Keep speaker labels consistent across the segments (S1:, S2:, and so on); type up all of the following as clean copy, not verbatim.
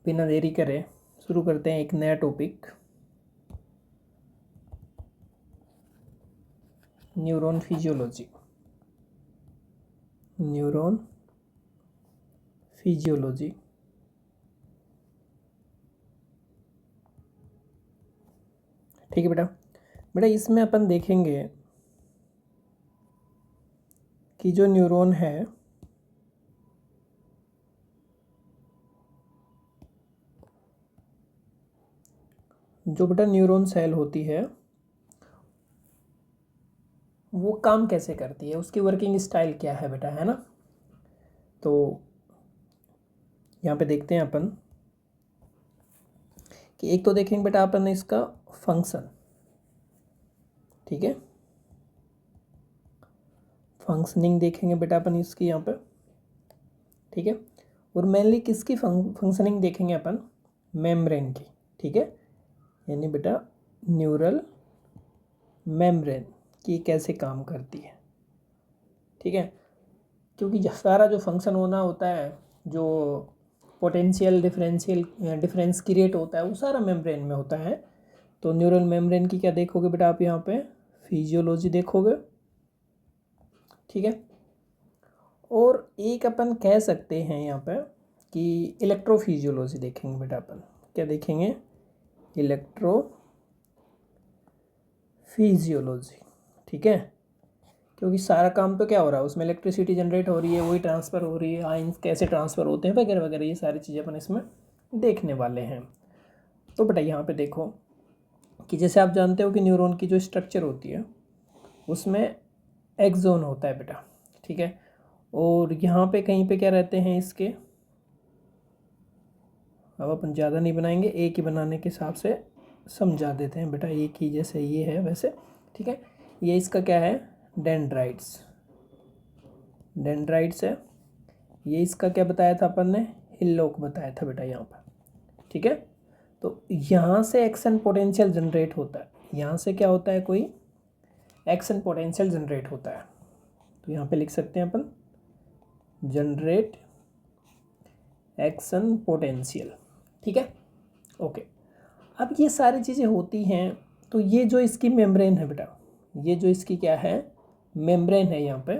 S1: बिना देरी करे शुरू करते हैं एक नया topic, neuron physiology. Neuron physiology. ठीक है बेटा। बेटा इसमें अपन देखेंगे कि जो न्यूरॉन है जो बेटा न्यूरॉन सेल होती है वो काम कैसे करती है, उसकी वर्किंग स्टाइल क्या है बेटा, है ना। तो यहाँ पे देखते हैं अपन कि एक तो देखेंगे बेटा अपन इसका फंक्शन। ठीक है, फंक्शनिंग देखेंगे बेटा अपन इसकी यहाँ पे। ठीक है, और मेनली किसकी फंक्शनिंग देखेंगे अपन, मेम्ब्रेन की। ठीक है, यानी बेटा न्यूरल मेम्ब्रेन की कैसे काम करती है। ठीक है, क्योंकि सारा जो फंक्शन होना होता है, जो पोटेंशियल डिफरेंस क्रिएट होता है, वो सारा मेम्ब्रेन में होता है। तो न्यूरल मेम्ब्रेन की क्या देखोगे बेटा आप यहाँ पे, फिजियोलॉजी देखोगे। ठीक है, और एक अपन कह सकते हैं यहाँ पे कि इलेक्ट्रोफिजियोलॉजी देखेंगे बेटा अपन। क्या देखेंगे, इलेक्ट्रोफिजियोलॉजी। ठीक है, क्योंकि सारा काम तो क्या हो रहा है उसमें, इलेक्ट्रिसिटी जनरेट हो रही है, वही ट्रांसफ़र हो रही है, आयंस कैसे ट्रांसफ़र होते हैं वगैरह वगैरह, ये सारी चीज़ें अपन इसमें देखने वाले हैं। तो बेटा यहाँ पे देखो कि जैसे आप जानते हो कि न्यूरॉन की जो स्ट्रक्चर होती है उसमें एक्सोन होता है बेटा। ठीक है, और यहाँ पे कहीं पे क्या रहते हैं इसके, अब अपन ज़्यादा नहीं बनाएंगे, एक ही बनाने के हिसाब से समझा देते हैं बेटा, एक ही जैसे ये है वैसे। ठीक है, ये इसका क्या है, डेंड्राइट्स है। ये इसका क्या बताया था अपन ने, हिल्लोक बताया था बेटा यहाँ पर। ठीक है, तो यहाँ से एक्शन पोटेंशियल जनरेट होता है, यहाँ से क्या होता है, कोई एक्शन पोटेंशियल जनरेट होता है। तो यहाँ पे लिख सकते हैं अपन जनरेट एक्शन पोटेंशियल। ठीक है, ओके। अब ये सारी चीज़ें होती हैं, तो ये जो इसकी मेम्ब्रेन है बेटा, ये जो इसकी क्या है, मेम्ब्रेन है यहाँ पे,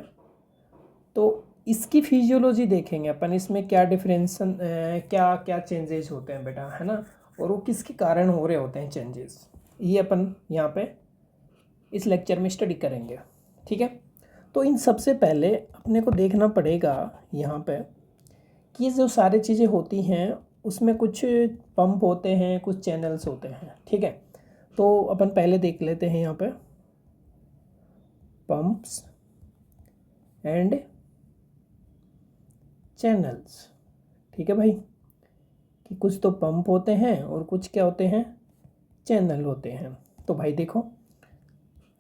S1: तो इसकी फिजियोलॉजी देखेंगे अपन, इसमें क्या डिफरेंसन क्या क्या चेंजेस होते हैं बेटा, है ना, और वो किसके कारण हो रहे होते हैं चेंजेस, ये अपन यहाँ पे इस लेक्चर में स्टडी करेंगे। ठीक है, तो इन सबसे पहले अपने को देखना पड़ेगा यहाँ पे कि जो सारी चीज़ें होती हैं उसमें कुछ पंप होते हैं, कुछ चैनल्स होते हैं। ठीक है, तो अपन पहले देख लेते हैं यहाँ पे पंप्स एंड चैनल्स। ठीक है भाई, कि कुछ तो पंप होते हैं और कुछ क्या होते हैं, चैनल होते हैं। तो भाई देखो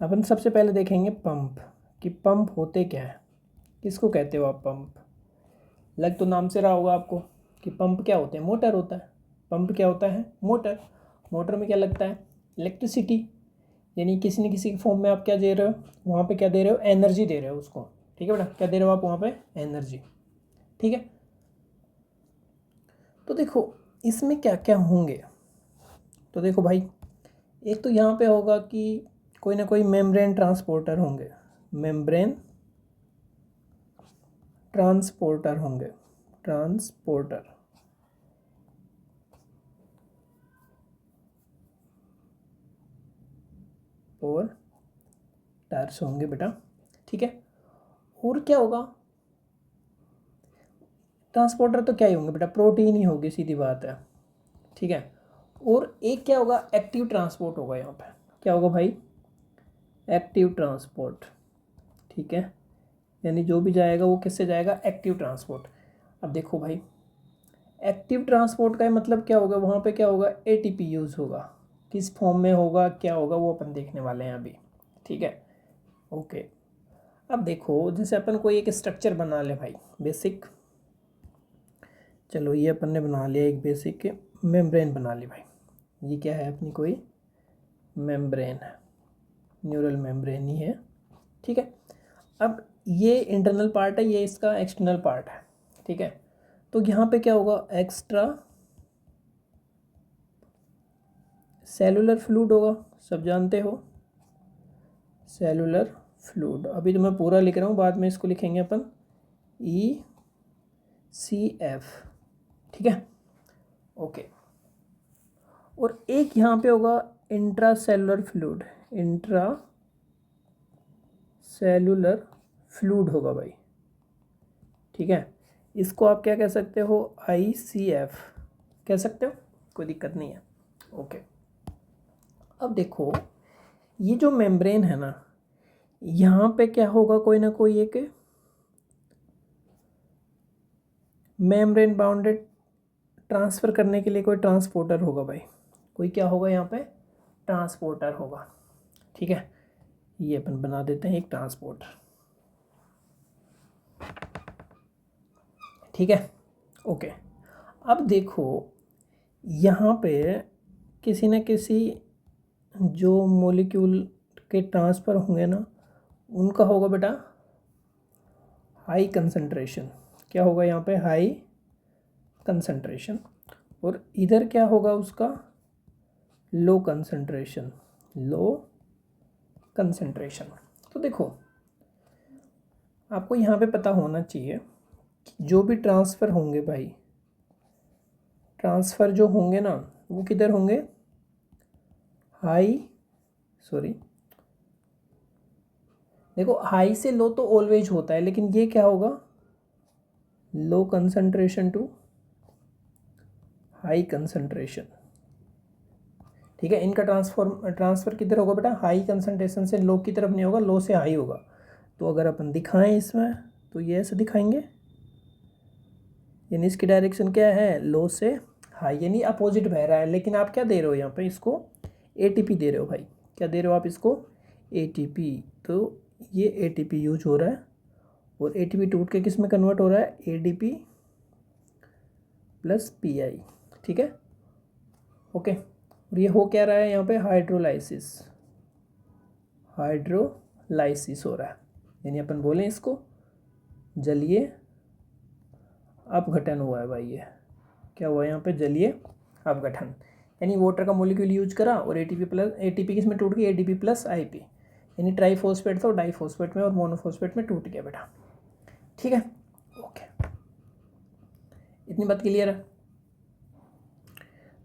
S1: अपन सबसे पहले देखेंगे पंप, कि पंप होते क्या है, किसको कहते हो आप पंप। लग तो नाम से रहा होगा आपको कि पंप क्या होते हैं, मोटर होता है। पंप क्या होता है, मोटर। मोटर में क्या लगता है, इलेक्ट्रिसिटी, यानी किसी न किसी फॉर्म में आप क्या दे रहे हो वहाँ पे, क्या दे रहे हो, एनर्जी दे रहे हो उसको। ठीक है बेटा, क्या दे रहे हो आप वहाँ पे, एनर्जी। ठीक है, तो देखो इसमें क्या क्या होंगे। तो देखो भाई, एक तो यहाँ पे होगा कि कोई ना कोई मेम्ब्रेन ट्रांसपोर्टर होंगे, मेम्ब्रेन ट्रांसपोर्टर होंगे, ट्रांसपोर्टर। और टायर्स होंगे बेटा। ठीक है, और क्या होगा, ट्रांसपोर्टर तो क्या ही होंगे बेटा, प्रोटीन ही होगी, सीधी बात है। ठीक है, और एक क्या होगा, एक्टिव ट्रांसपोर्ट होगा यहाँ पे। क्या होगा भाई, एक्टिव ट्रांसपोर्ट। ठीक है, यानी जो भी जाएगा वो किससे जाएगा, एक्टिव ट्रांसपोर्ट। अब देखो भाई, एक्टिव ट्रांसपोर्ट का मतलब क्या होगा, वहाँ पे क्या होगा, एटीपी यूज़ होगा, किस फॉर्म में होगा, क्या होगा, वो अपन देखने वाले हैं अभी। ठीक है, ओके। अब देखो जैसे अपन कोई एक स्ट्रक्चर बना ले भाई, बेसिक, चलो ये अपन ने बना लिया एक बेसिक मेम्ब्रेन बना ली भाई। ये क्या है अपनी कोई मेम्ब्रेन है, न्यूरल मेम्ब्रेन ही है। ठीक है, अब ये इंटरनल पार्ट है, ये इसका एक्सटर्नल पार्ट है। ठीक है, तो यहाँ पे क्या होगा, एक्स्ट्रा सेलुलर फ्लूइड होगा, सब जानते हो सेलुलर फ्लूइड। अभी तो मैं पूरा लिख रहा हूँ, बाद में इसको लिखेंगे अपन ECF, ठीक है, ओके। और एक यहाँ पे होगा intra cellular fluid, intra cellular fluid होगा भाई, ठीक है। इसको आप क्या कह सकते हो, ICF कह सकते हो, कोई दिक्कत नहीं है, ओके। अब देखो ये जो मेम्ब्रेन है ना, यहाँ पे क्या होगा, कोई ना कोई एक मेम्ब्रेन बाउंडेड ट्रांसफ़र करने के लिए कोई ट्रांसपोर्टर होगा भाई, कोई क्या होगा यहाँ पे, ट्रांसपोर्टर होगा, ठीक है। ये अपन बना देते हैं एक ट्रांसपोर्टर, ठीक है, ओके। अब देखो यहाँ पे किसी न किसी जो मॉलिक्यूल के ट्रांसफ़र होंगे ना, उनका होगा बेटा हाई कंसंट्रेशन, क्या होगा यहाँ पे, हाई कंसंट्रेशन। और इधर क्या होगा उसका, लो कंसंट्रेशन, लो कंसंट्रेशन। तो देखो आपको यहाँ पे पता होना चाहिए कि जो भी ट्रांसफ़र होंगे भाई, ट्रांसफ़र जो होंगे ना वो किधर होंगे, देखो हाई से लो तो ऑलवेज होता है, लेकिन ये क्या होगा, low concentration to high concentration, ठीक है। इनका ट्रांसफ़र किधर होगा बेटा, हाई कंसंट्रेशन से लो की तरफ नहीं होगा, लो से हाई होगा। तो अगर अपन दिखाएं इसमें तो ये ऐसे दिखाएंगे, यानी इसकी डायरेक्शन क्या है, लो से हाई, यानी अपोजिट बह रहा है। लेकिन आप क्या दे रहे हो यहाँ पे, इसको ATP दे रहे हो भाई, क्या दे रहे हो आप इसको, ATP। तो ये ATP यूज हो रहा है और ATP टूट के किस में कन्वर्ट हो रहा है, ADP प्लस PI, ठीक है, ओके। और ये हो क्या रहा है यहाँ पे, हाइड्रोलाइसिस, हाइड्रोलाइसिस हो रहा है, यानी अपन बोलें इसको जलीय अपघटन हुआ है भाई। ये क्या हुआ यहाँ पे, जलीय अपघटन, यानी वाटर का मॉलिक्यूल यूज करा और ATP किस में टूट गई, ADP प्लस IP, यानी ट्राईफॉस्फेट था और डाईफॉस्फेट में और मोनोफॉस्फेट में टूट गया बेटा, ठीक है, ओके। इतनी बात क्लियर है।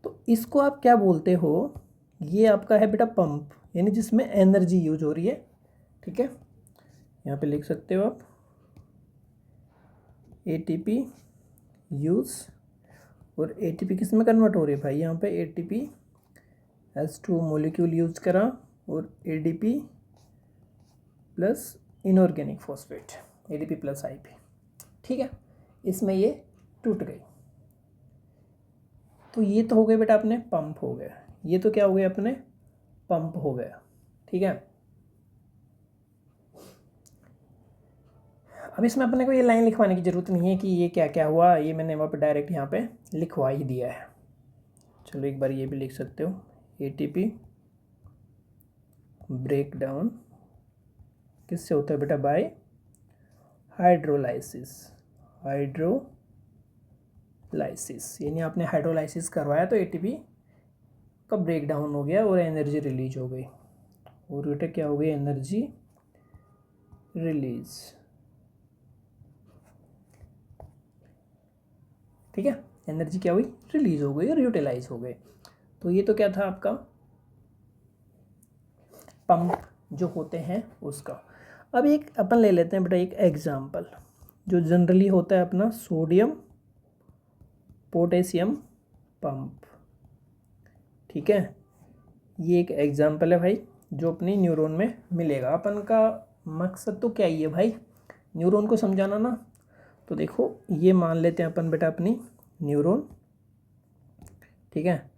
S1: तो इसको आप क्या बोलते हो, ये आपका है बेटा पंप, यानी जिसमें एनर्जी यूज हो रही है, ठीक है। यहाँ पे लिख सकते हो आप ATP यूज, और ATP किस में कन्वर्ट हो रही है भाई, यहाँ पे ATP H2 मॉलिक्यूल यूज करा और ADP plus inorganic phosphate, ADP plus IP, ठीक है। इसमें ये टूट गई। तो ये तो हो गए बेटा अपने पंप हो गया, ये तो क्या हो गया अपने पंप हो गया, ठीक है। अब इसमें अपने को ये लाइन लिखवाने की ज़रूरत नहीं है कि ये क्या क्या हुआ, ये मैंने वहाँ पे डायरेक्ट यहाँ पे लिखवा ही दिया है। चलो एक बार ये भी लिख सकते हो, ATP ब्रेक डाउन किससे होता है बेटा, बाय हाइड्रोलाइसिस, हाइड्रोलाइसिस, यानी आपने हाइड्रोलाइसिस करवाया तो ATP का ब्रेक डाउन हो गया और एनर्जी रिलीज हो गई, और बेटा क्या हो गई, एनर्जी रिलीज, ठीक है। एनर्जी क्या हुई, रिलीज हो गई और यूटिलाइज हो गए। तो ये तो क्या था आपका पंप जो होते हैं उसका। अब एक अपन ले लेते हैं बेटा एक एग्जाम्पल जो जनरली होता है अपना सोडियम पोटेशियम पंप, ठीक है। ये एक एग्जाम्पल है भाई जो अपनी न्यूरॉन में मिलेगा। अपन का मकसद तो क्या ही है भाई, न्यूरॉन को समझाना ना। तो देखो ये मान लेते हैं अपन बेटा अपनी न्यूरॉन, ठीक है,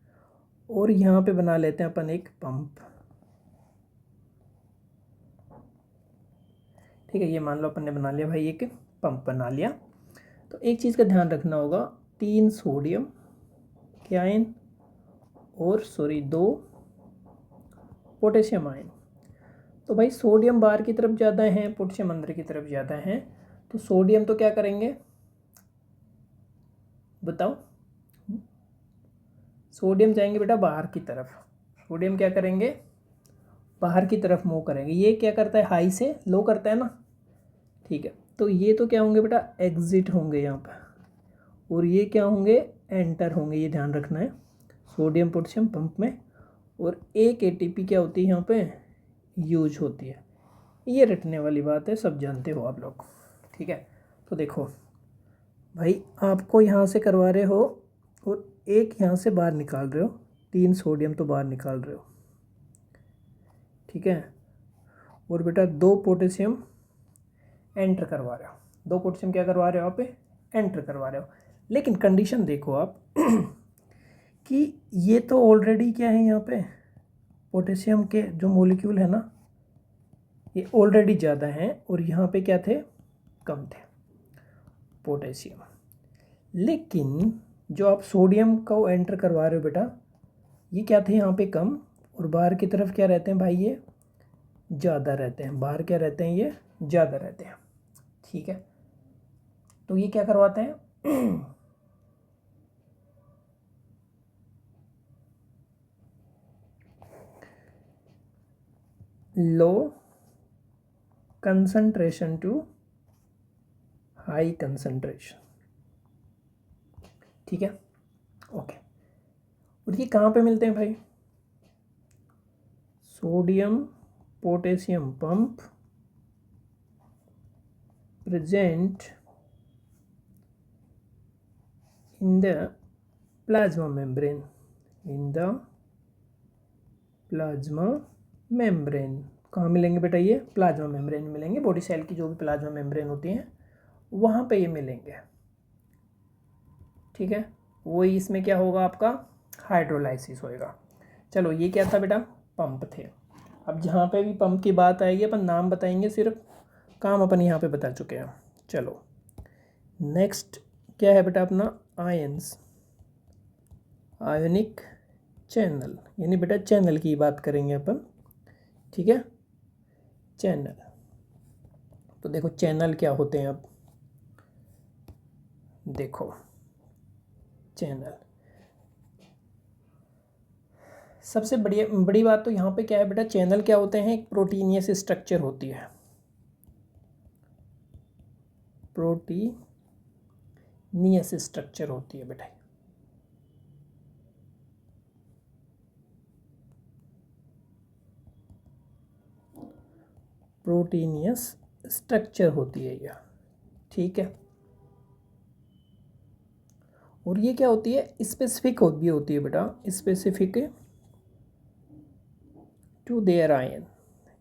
S1: और यहाँ पे बना लेते हैं अपन एक पंप, ठीक है। ये मान लो अपन ने बना लिया भाई, एक पंप बना लिया। तो एक चीज़ का ध्यान रखना होगा, 3 सोडियम के आयन और 2 पोटेशियम आयन। तो भाई सोडियम बाहर की तरफ ज़्यादा है, पोटेशियम अंदर की तरफ ज़्यादा है। तो सोडियम तो क्या करेंगे बताओ, सोडियम जाएंगे बेटा बाहर की तरफ, सोडियम क्या करेंगे, बाहर की तरफ मूव करेंगे। ये क्या करता है, हाई से लो करता है ना, ठीक है। तो ये तो क्या होंगे बेटा, एग्जिट होंगे यहाँ पर, और ये क्या होंगे, एंटर होंगे। ये ध्यान रखना है सोडियम पोटेशियम पंप में। और एक एटीपी क्या होती है यहाँ पे, यूज होती है। ये रटने वाली बात है, सब जानते हो आप लोग, ठीक है। तो देखो भाई, आपको यहाँ से करवा रहे हो और एक यहाँ से बाहर निकाल रहे हो, 3 सोडियम तो बाहर निकाल रहे हो, ठीक है। और बेटा 2 पोटेशियम एंटर करवा रहे हो, 2 पोटेशियम क्या करवा रहे हो आप, एंटर करवा रहे हो। लेकिन कंडीशन देखो आप कि ये तो ऑलरेडी क्या है, यहाँ पे पोटेशियम के जो मॉलिक्यूल है ना, ये ऑलरेडी ज़्यादा हैं, और यहाँ पे क्या थे, कम थे पोटेशियम। लेकिन जो आप सोडियम को एंटर करवा रहे हो बेटा, ये क्या थे यहाँ पे कम, और बाहर की तरफ क्या रहते हैं भाई, ये ज़्यादा रहते हैं। बाहर क्या रहते हैं, ये ज़्यादा रहते हैं, ठीक है। तो ये क्या करवाते हैं low concentration to high concentration, ठीक है, ओके। और ये कहाँ पे मिलते हैं भाई, sodium potassium pump present in the plasma membrane, in the plasma membrane. कहाँ मिलेंगे बेटा, ये प्लाज्मा मेम्ब्रेन में मिलेंगे। बॉडी सेल की जो भी प्लाज्मा मेम्ब्रेन होती हैं वहाँ पे ये मिलेंगे, ठीक है। वही इसमें क्या होगा, आपका हाइड्रोलाइसिस होएगा। चलो ये क्या था बेटा, पंप थे। अब जहाँ पे भी पंप की बात आएगी अपन नाम बताएंगे सिर्फ, काम अपन यहाँ पे बता चुके हैं। चलो नेक्स्ट क्या है बेटा अपना, आयंस, आयोनिक चैनल, यानी बेटा चैनल की बात करेंगे अपन, ठीक है। चैनल, तो देखो चैनल क्या होते हैं, अब देखो चैनल, सबसे बड़ी बात तो यहाँ पे क्या है बेटा, चैनल क्या होते हैं, एक प्रोटीनियस स्ट्रक्चर होती है, प्रोटीनियस स्ट्रक्चर होती है बेटा। प्रोटीनियस स्ट्रक्चर होती है यह, ठीक है। और ये क्या होती है, स्पेसिफिक भी होती है बेटा, स्पेसिफिक टू देयर आयन।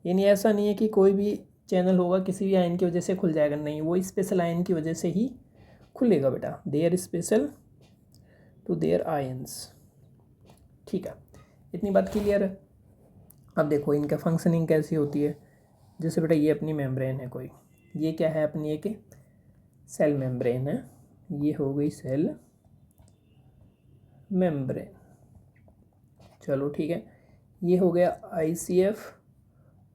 S1: यानी ऐसा नहीं है कि कोई भी चैनल होगा किसी भी आयन की वजह से खुल जाएगा, नहीं, वो स्पेशल आयन की वजह से ही खुलेगा बेटा, they're special to their ions, ठीक है। इतनी बात क्लियर है। अब देखो इनका फंक्शनिंग कैसी होती है। जैसे बेटा ये अपनी मेम्ब्रेन है कोई, ये क्या है अपनी एक सेल मेम्ब्रेन है, ये हो गई सेल मेम्ब्रेन, चलो ठीक है। ये हो गया ICF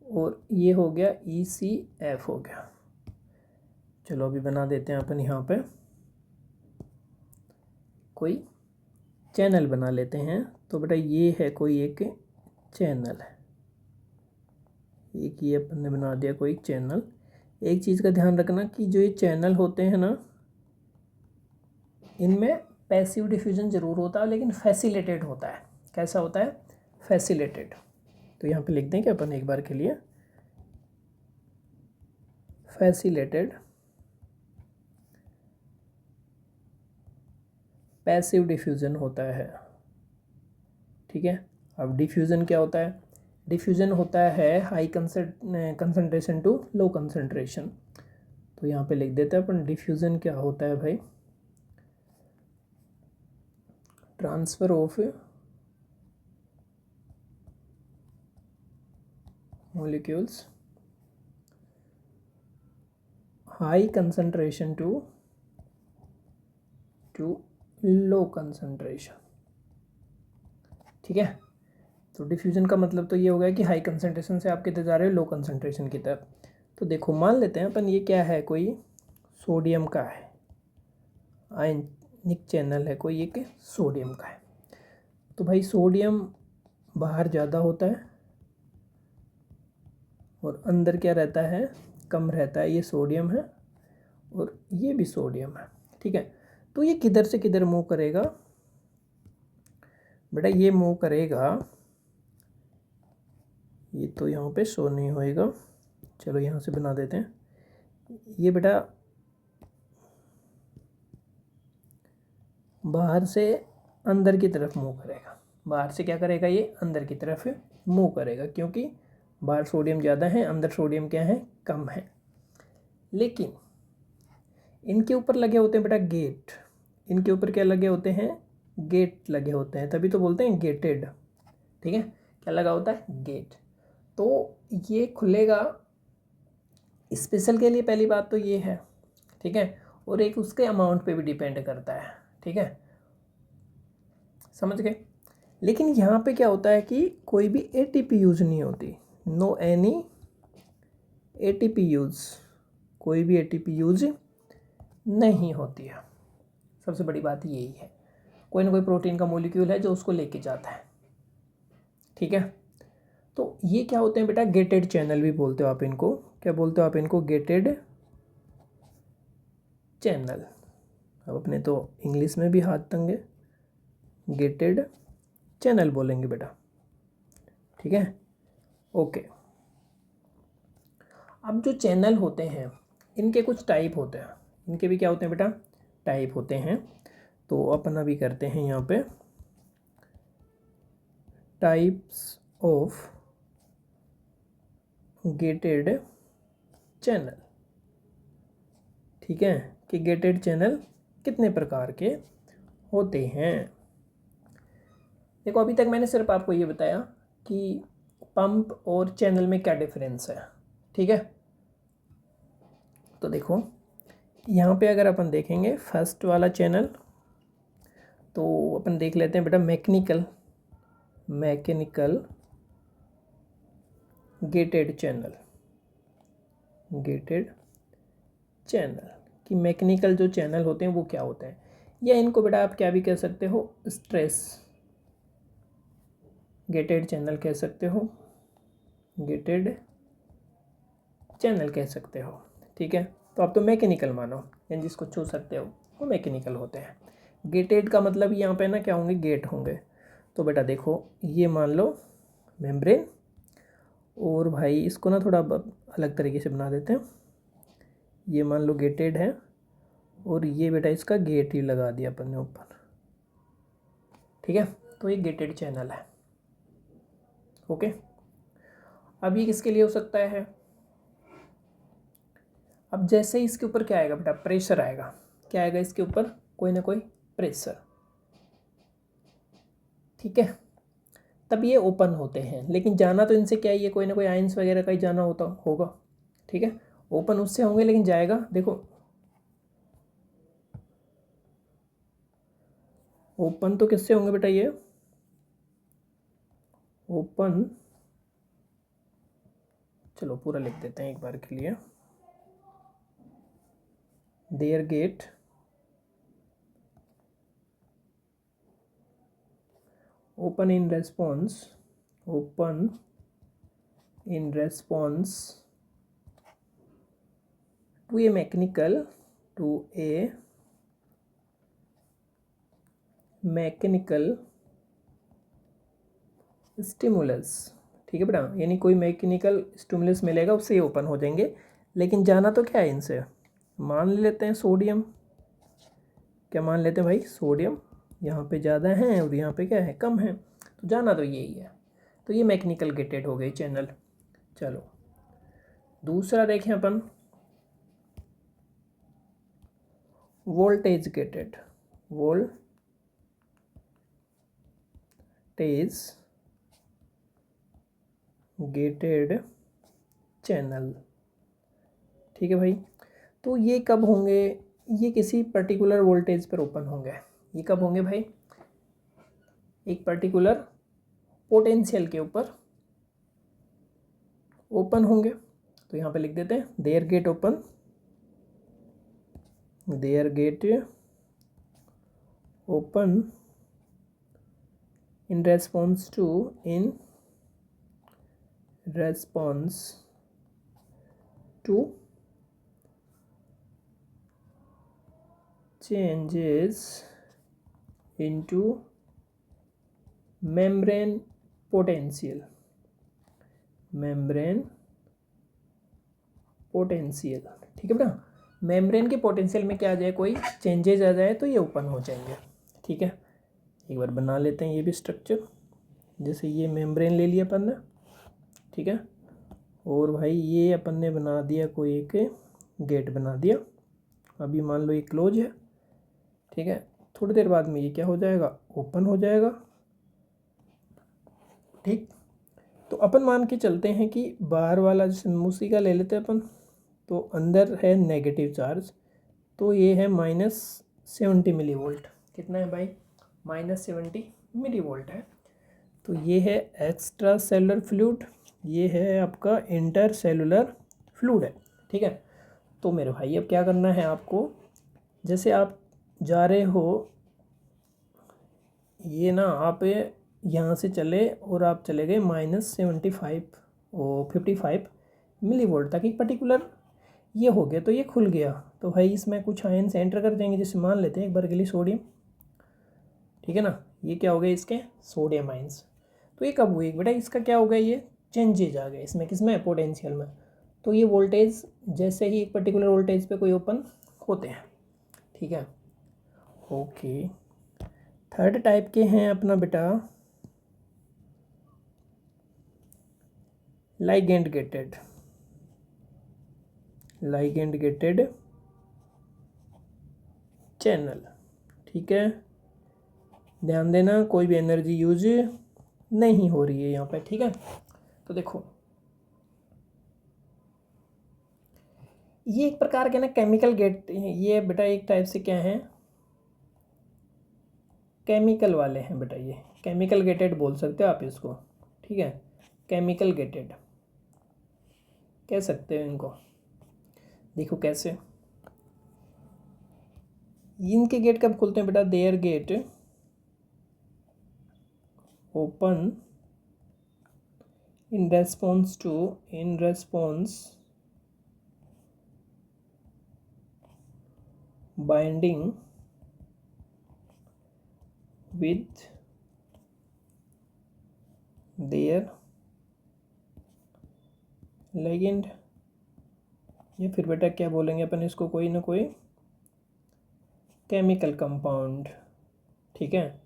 S1: और ये हो गया ECF हो गया। चलो अभी बना देते हैं अपन यहाँ पे कोई चैनल बना लेते हैं। तो बेटा ये है कोई एक चैनल है, एक ये अपन ने बना दिया कोई चैनल। एक चीज़ का ध्यान रखना कि जो ये चैनल होते हैं ना, इनमें पैसिव डिफ्यूजन ज़रूर होता है लेकिन फैसिलिटेड होता है। कैसा होता है, फैसिलिटेड। तो यहाँ पे लिख दें कि अपन एक बार के लिए, फैसिलिटेड पैसिव डिफ्यूज़न होता है, ठीक है। अब डिफ्यूज़न क्या होता है, डिफ्यूज़न होता है high concentration to low concentration. तो यहाँ पे लिख देते हैं अपन, डिफ्यूज़न क्या होता है भाई, transfer of molecules high concentration to low concentration, ठीक है। तो डिफ्यूज़न का मतलब तो ये हो गया कि हाई कंसंट्रेशन से आप किधर जा रहे हो, लो कंसंट्रेशन की तरफ। तो देखो मान लेते हैं अपन, ये क्या है, कोई सोडियम का है, आयनिक चैनल है कोई एक सोडियम का है। तो भाई सोडियम बाहर ज़्यादा होता है और अंदर क्या रहता है, कम रहता है। ये सोडियम है और ये भी सोडियम है, ठीक है। तो ये किधर से किधर मूव करेगा बेटा, ये मूव करेगा, ये तो यहाँ पे शो नहीं होएगा, चलो यहाँ से बना देते हैं। ये बेटा बाहर से अंदर की तरफ मूव करेगा, बाहर से क्या करेगा, ये अंदर की तरफ मूव करेगा, क्योंकि बाहर सोडियम ज़्यादा है, अंदर सोडियम क्या है, कम है। लेकिन इनके ऊपर लगे होते हैं बेटा गेट, इनके ऊपर क्या लगे होते हैं, गेट लगे होते हैं, तभी तो बोलते हैं गेटेड, ठीक है। क्या लगा होता है, गेट। तो ये खुलेगा स्पेशल के लिए, पहली बात तो ये है, ठीक है। और एक उसके अमाउंट पे भी डिपेंड करता है, ठीक है, समझ गए। लेकिन यहाँ पे क्या होता है कि कोई भी एटीपी यूज नहीं होती, नो एनी एटीपी यूज, कोई भी एटीपी यूज नहीं होती है। सबसे बड़ी बात यही है, कोई ना कोई प्रोटीन का मॉलिक्यूल है जो उसको लेके जाता है, ठीक है। तो ये क्या होते हैं बेटा, गेटेड चैनल भी बोलते हो आप इनको, क्या बोलते हो आप इनको, गेटेड चैनल। अब अपने तो इंग्लिश में भी हाथ तंगे, गेटेड चैनल बोलेंगे बेटा, ठीक है, ओके। अब जो चैनल होते हैं इनके कुछ टाइप होते हैं, इनके भी क्या होते हैं बेटा, टाइप होते हैं। तो अपन अभी करते हैं यहाँ पे टाइप्स ऑफ गेटेड चैनल, ठीक है, कि गेटेड चैनल कितने प्रकार के होते हैं। देखो अभी तक मैंने सिर्फ आपको ये बताया कि पंप और चैनल में क्या डिफरेंस है, ठीक है। तो देखो यहाँ पे अगर अपन देखेंगे फर्स्ट वाला चैनल, तो अपन देख लेते हैं बेटा mechanical gated channel, gated channel कि मैकेनिकल जो चैनल होते हैं वो क्या होते हैं, या इनको बेटा आप क्या भी कह सकते हो, स्ट्रेस गेटेड चैनल कह सकते हो, गेटेड चैनल कह सकते हो, ठीक है। तो आप तो मैकेनिकल मानो, यानी जिसको छू सकते हो वो मैकेनिकल होते हैं। गेटेड का मतलब यहाँ पे ना क्या होंगे, गेट होंगे। तो बेटा देखो ये मान लो मेम्ब्रेन, और भाई इसको ना थोड़ा अलग तरीके से बना देते हैं। ये मान लो गेटेड है और ये बेटा इसका गेट ही लगा दिया अपन ने ऊपर, ठीक है। तो ये गेटेड चैनल है, ओके। अब ये किसके लिए हो सकता है, अब जैसे ही इसके ऊपर क्या आएगा बेटा, प्रेशर आएगा, क्या आएगा इसके ऊपर, कोई ना कोई प्रेशर, ठीक है, तब ये ओपन होते हैं। लेकिन जाना तो इनसे क्या है, ये कोई ना कोई आयंस वगैरह का ही जाना होता होगा, ठीक है। ओपन उससे होंगे लेकिन जाएगा, देखो ओपन तो किससे होंगे बेटा, ये ओपन, चलो पूरा लिख देते हैं एक बार के लिए, their gate open in response to a mechanical stimulus, ठीक है बेटा, यानी कोई मैकेनिकल स्टिमुलस मिलेगा उससे ये ओपन हो जाएंगे। लेकिन जाना तो क्या है इनसे, मान लेते हैं सोडियम, क्या मान लेते हैं भाई, सोडियम यहाँ पे ज़्यादा है और यहाँ पे क्या है, कम है, तो जाना तो यही है। तो ये मैकेनिकल गेटेड हो गई चैनल। चलो दूसरा देखें अपन, वोल्टेज गेटेड चैनल, ठीक है भाई। तो ये कब होंगे, ये किसी पर्टिकुलर वोल्टेज पर ओपन होंगे। ये कब होंगे भाई, एक पर्टिकुलर पोटेंशियल के ऊपर ओपन होंगे। तो यहाँ पे लिख देते हैं their gate open in response to changes into membrane potential, ठीक है बेटा। मेम्ब्रेन के पोटेंशियल में क्या आ जाए, कोई चेंजेज आ जाए तो ये ओपन हो जाएंगे, ठीक है। एक बार बना लेते हैं ये भी स्ट्रक्चर। जैसे ये मेम्ब्रेन ले लिया अपन ने, ठीक है, और भाई ये अपन ने बना दिया, कोई एक गेट बना दिया। अभी मान लो ये क्लोज है, ठीक है। थोड़ी देर बाद में ये क्या हो जाएगा, ओपन हो जाएगा, ठीक। तो अपन मान के चलते हैं कि बाहर वाला जैसे उसी का ले लेते हैं अपन, तो अंदर है नेगेटिव चार्ज, तो ये है -70 मिली वोल्ट। कितना है भाई, -70 मिली वोल्ट है। तो ये है एक्स्ट्रा सेलुलर फ्लूइड, ये है आपका इंटर सेलुलर फ्लूइड है, ठीक है। तो मेरे भाई अब क्या करना है आपको, जैसे आप जा रहे हो, ये ना आप यहाँ से चले और आप चले गए -75 और 55 मिली वोल्ट तक, एक पर्टिकुलर ये हो गया, तो ये खुल गया। तो भाई इसमें कुछ आयन्स एंटर कर देंगे, जैसे मान लेते हैं एक बार के लिए सोडियम, ठीक है ना। ये क्या हो गए, इसके सोडियम आयन्स। तो ये कब हुए बेटा, इसका क्या हो गया, ये चेंजेज आ गए इसमें, किसमें, पोटेंशियल में। तो ये वोल्टेज जैसे ही एक पर्टिकुलर वोल्टेज पे कोई ओपन होते हैं, ठीक है। ओके, थर्ड टाइप के हैं अपना बेटा लाइगेंड गेटेड चैनल, ठीक है। ध्यान देना, कोई भी एनर्जी यूज नहीं हो रही है यहाँ पे, ठीक है। तो देखो ये एक प्रकार के ना केमिकल गेट, ये बेटा एक टाइप से क्या है, केमिकल वाले हैं बेटा, ये केमिकल गेटेड बोल सकते हो आप इसको, ठीक है। केमिकल गेटेड कह सकते हो इनको। देखो कैसे इनके गेट कब खुलते हैं बेटा, their gate open in response binding with their ligand, या फिर बेटा क्या बोलेंगे अपन इसको, कोई ना कोई केमिकल कंपाउंड, ठीक है।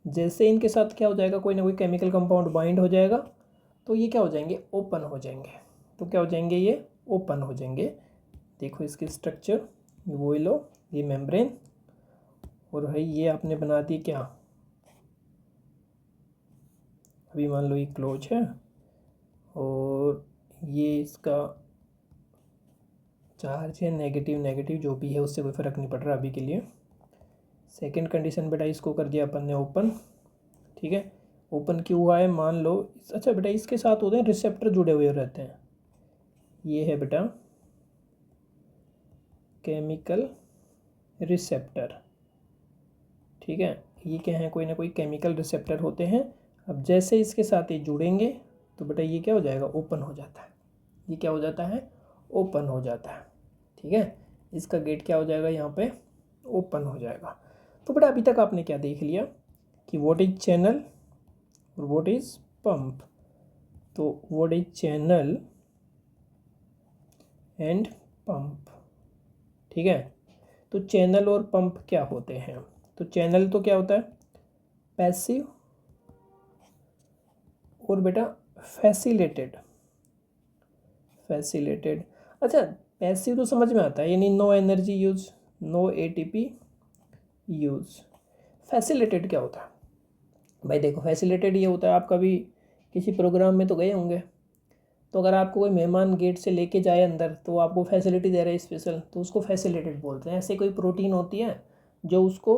S1: जैसे इनके साथ क्या हो जाएगा, कोई ना कोई केमिकल कंपाउंड बाइंड हो जाएगा, तो ये क्या हो जाएंगे, ओपन हो जाएंगे। तो क्या हो जाएंगे, ये ओपन हो जाएंगे। देखो इसके स्ट्रक्चर, वो लो, ये मेम्ब्रेन, और भाई ये आपने बना दी क्या, अभी मान लो ये क्लोज है, और ये इसका चार्ज है नेगेटिव जो भी है उससे कोई फ़र्क नहीं पड़ रहा अभी के लिए। सेकंड कंडीशन बेटा इसको कर दिया अपन ने ओपन, ठीक है। ओपन क्यों हुआ है, मान लो, अच्छा बेटा इसके साथ होते हैं रिसेप्टर जुड़े हुए रहते हैं। ये है बेटा केमिकल रिसेप्टर, ठीक है। ये क्या है, कोई ना कोई केमिकल रिसेप्टर होते हैं। अब जैसे इसके साथ ये जुड़ेंगे तो बेटा ये क्या हो जाएगा, ओपन हो जाता है। ये क्या हो जाता है, ओपन हो जाता है, ठीक है। इसका गेट क्या हो जाएगा, यहाँ पे ओपन हो जाएगा। तो बेटा अभी तक आपने क्या देख लिया कि व्हाट इज चैनल और व्हाट इज पंप। तो what is channel and pump, ठीक है। तो चैनल और पंप क्या होते हैं, तो चैनल तो क्या होता है, पैसिव, और बेटा फैसिलेटेड। अच्छा पैसिव तो समझ में आता है, यानी no energy use, no ATP use. Facilitated क्या होता है भाई, देखो फैसिलेटेड ये होता है, आप कभी किसी प्रोग्राम में तो गए होंगे, तो अगर आपको कोई मेहमान गेट से लेके जाए अंदर, तो आपको फैसिलिटी दे रहे हैं स्पेशल, तो उसको फैसिलिटेड बोलते हैं। ऐसे कोई प्रोटीन होती है जो उसको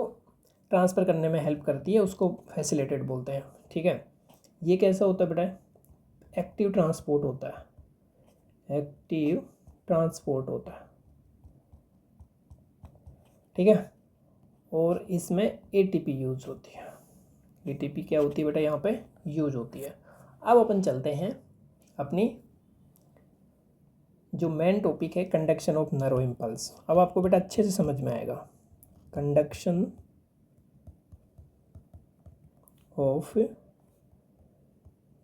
S1: ट्रांसफ़र करने में हेल्प करती है, उसको फैसिलिटेड बोलते हैं, ठीक है। ये कैसा होता है बेटा, एक्टिव ट्रांसपोर्ट होता है, ठीक है। और इसमें एटीपी यूज होती है, ATP क्या होती है बेटा यहाँ पे यूज होती है। अब अपन चलते हैं अपनी जो मेन टॉपिक है कंडक्शन ऑफ नर्व इम्पल्स। अब आपको बेटा अच्छे से समझ में आएगा कंडक्शन ऑफ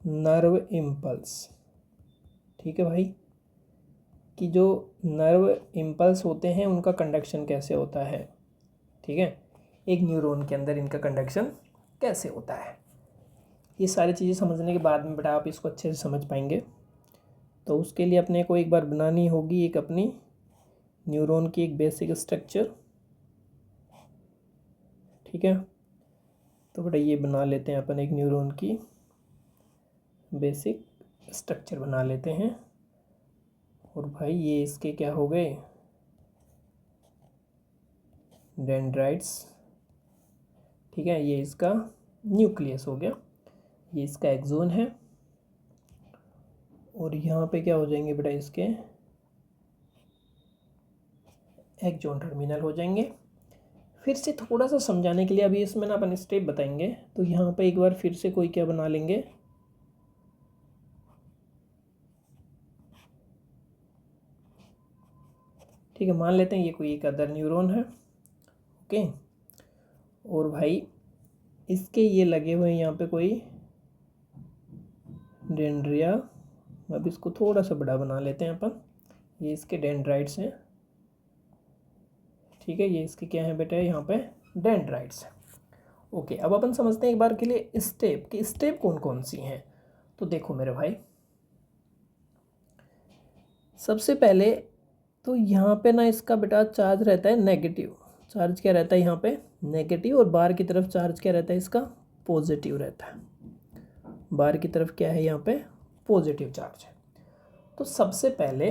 S1: नर्व इम्पल्स। ठीक है भाई, कि जो नर्व इम्पल्स होते हैं उनका कंडक्शन कैसे होता है। ठीक है, एक न्यूरॉन के अंदर इनका कंडक्शन कैसे होता है। ये सारी चीज़ें समझने के बाद में बेटा आप इसको अच्छे से समझ पाएंगे। तो उसके लिए अपने को एक बार बनानी होगी एक अपनी न्यूरॉन की एक बेसिक स्ट्रक्चर। ठीक है, तो बेटा ये बना लेते हैं अपन एक न्यूरॉन की बेसिक स्ट्रक्चर बना लेते हैं। और भाई ये इसके क्या हो गए डेंड्राइट्स। ठीक है, ये इसका न्यूक्लियस हो गया, ये इसका एक्सोन है। और यहाँ पे क्या हो जाएंगे बेटा इसके एक्सोन टर्मिनल हो जाएंगे। फिर से थोड़ा सा समझाने के लिए अभी इसमें ना अपन स्टेप बताएंगे। तो यहाँ पे एक बार फिर से कोई क्या बना लेंगे ठीक है, मान लेते हैं ये कोई एक अदर न्यूरॉन है। ओके, और भाई इसके ये लगे हुए हैं यहाँ पे कोई डेंड्रिया। अब इसको थोड़ा सा बड़ा बना लेते हैं अपन। ये इसके डेंड्राइट्स हैं। ठीक है, ये इसके क्या है बेटा यहाँ पे डेंड्राइट्स। ओके, अब अपन समझते हैं एक बार के लिए स्टेप कि स्टेप कौन कौन सी हैं। तो देखो मेरे भाई, सबसे पहले तो यहाँ पे ना इसका बेटा चार्ज रहता है नेगेटिव। चार्ज क्या रहता है यहाँ पे नेगेटिव, और बाहर की तरफ चार्ज क्या रहता है इसका पॉजिटिव रहता है। बाहर की तरफ क्या है यहाँ पे पॉजिटिव चार्ज है। तो सबसे पहले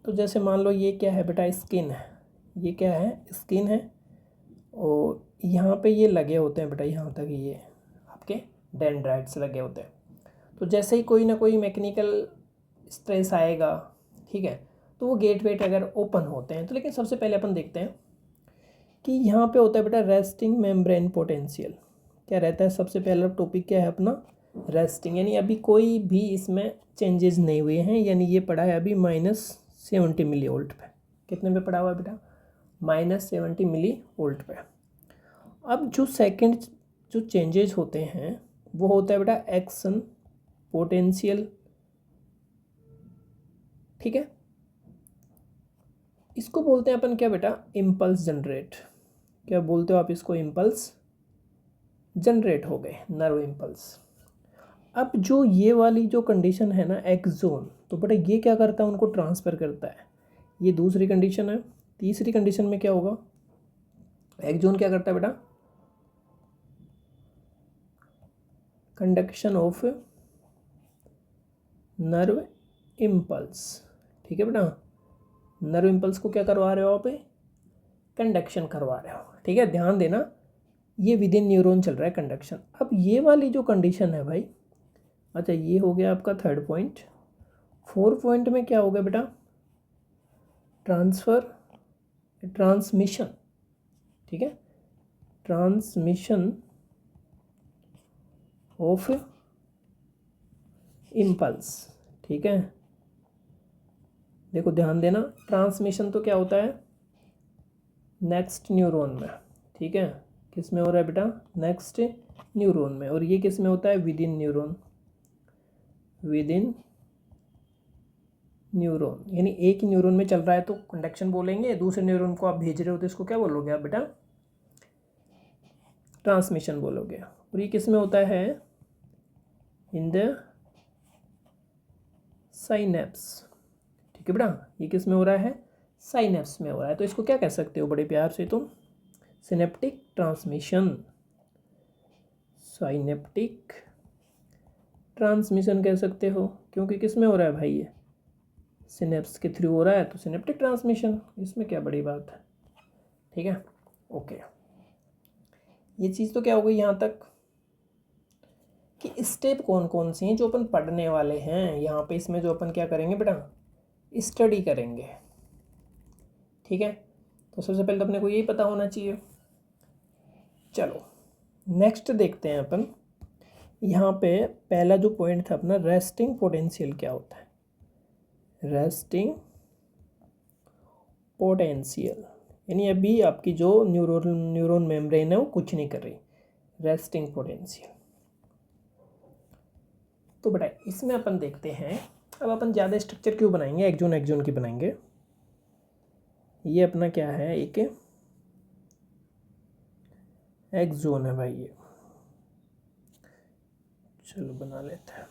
S1: तो जैसे मान लो ये क्या है बेटा स्किन है, ये क्या है स्किन है, और यहाँ पे ये लगे होते हैं बेटा यहाँ तक ये आपके डेंड्राइट्स लगे होते हैं। तो जैसे ही कोई ना कोई मैकेनिकल स्ट्रेस आएगा, ठीक है, तो वो गेट वेट अगर ओपन होते हैं तो लेकिन सबसे पहले अपन देखते हैं कि यहाँ पे होता है बेटा रेस्टिंग मेम्ब्रेन पोटेंशियल। क्या रहता है सबसे पहला टॉपिक क्या है अपना रेस्टिंग, यानी अभी कोई भी इसमें चेंजेस नहीं हुए हैं, यानी ये पड़ा है अभी -70 मिली वोल्ट पे। कितने पे पड़ा हुआ है बेटा -70 मिली वोल्ट पे। अब जो सेकंड जो चेंजेस होते हैं वो होता है बेटा एक्शन पोटेंशियल। ठीक है, इसको बोलते हैं अपन क्या बेटा इम्पल्स जनरेट। क्या बोलते हो आप इसको इम्पल्स जनरेट हो गए नर्व इम्पल्स। अब जो ये वाली जो कंडीशन है ना एक्सोन, तो बेटा ये क्या करता है उनको ट्रांसफ़र करता है। ये दूसरी कंडीशन है। तीसरी कंडीशन में क्या होगा एक्सोन क्या करता है बेटा कंडक्शन ऑफ नर्व इम्पल्स। ठीक है बेटा, नर्व इम्पल्स को क्या करवा रहे हो आप कंडक्शन करवा रहे हो। ठीक है, ध्यान देना ये विद इन न्यूरॉन चल रहा है कंडक्शन। अब ये वाली जो कंडीशन है भाई, अच्छा ये हो गया आपका थर्ड पॉइंट। फोर्थ पॉइंट में क्या हो गया बेटा ट्रांसमिशन। ठीक है, ट्रांसमिशन ऑफ इम्पल्स। ठीक है, देखो ध्यान देना ट्रांसमिशन तो क्या होता है नेक्स्ट न्यूरॉन में। ठीक है, किस में हो रहा है बेटा नेक्स्ट न्यूरॉन में, और ये किस में होता है with in neuron. With in neuron यानी एक ही न्यूरॉन में चल रहा है तो कंडक्शन बोलेंगे, दूसरे न्यूरॉन को आप भेज रहे हो तो इसको क्या बोलोगे आप बेटा ट्रांसमिशन बोलोगे। और ये किस में होता है इन द साइनेप्स। ठीक है बेटा, ये किस में हो रहा है साइनेप्स में हो रहा है। तो इसको क्या कह सकते हो बड़े प्यार से तुम सिनेप्टिक ट्रांसमिशन। साइनेप्टिक ट्रांसमिशन कह सकते हो, क्योंकि किस में हो रहा है भाई ये सिनेप्स के थ्रू हो रहा है, तो सिनेप्टिक ट्रांसमिशन, इसमें क्या बड़ी बात है। ठीक है, ओके, ये चीज़ तो क्या हो गई यहाँ तक कि स्टेप कौन कौन से हैं जो अपन पढ़ने वाले हैं यहाँ पे। इसमें जो अपन क्या करेंगे बेटा स्टडी करेंगे। ठीक है, तो सबसे पहले तो अपने को यही पता होना चाहिए। चलो नेक्स्ट देखते हैं अपन यहाँ पे पहला जो पॉइंट था अपना, रेस्टिंग पोटेंशियल क्या होता है, रेस्टिंग पोटेंशियल, यानी अभी आपकी जो न्यूरॉन मेम्ब्रेन है वो कुछ नहीं कर रही, रेस्टिंग पोटेंशियल। तो बेटा इसमें अपन देखते हैं, अब अपन ज़्यादा स्ट्रक्चर क्यों बनाएंगे, एक्जोन की बनाएंगे। ये अपना क्या है, एक एक्जोन है भाई, ये चलो बना लेते हैं।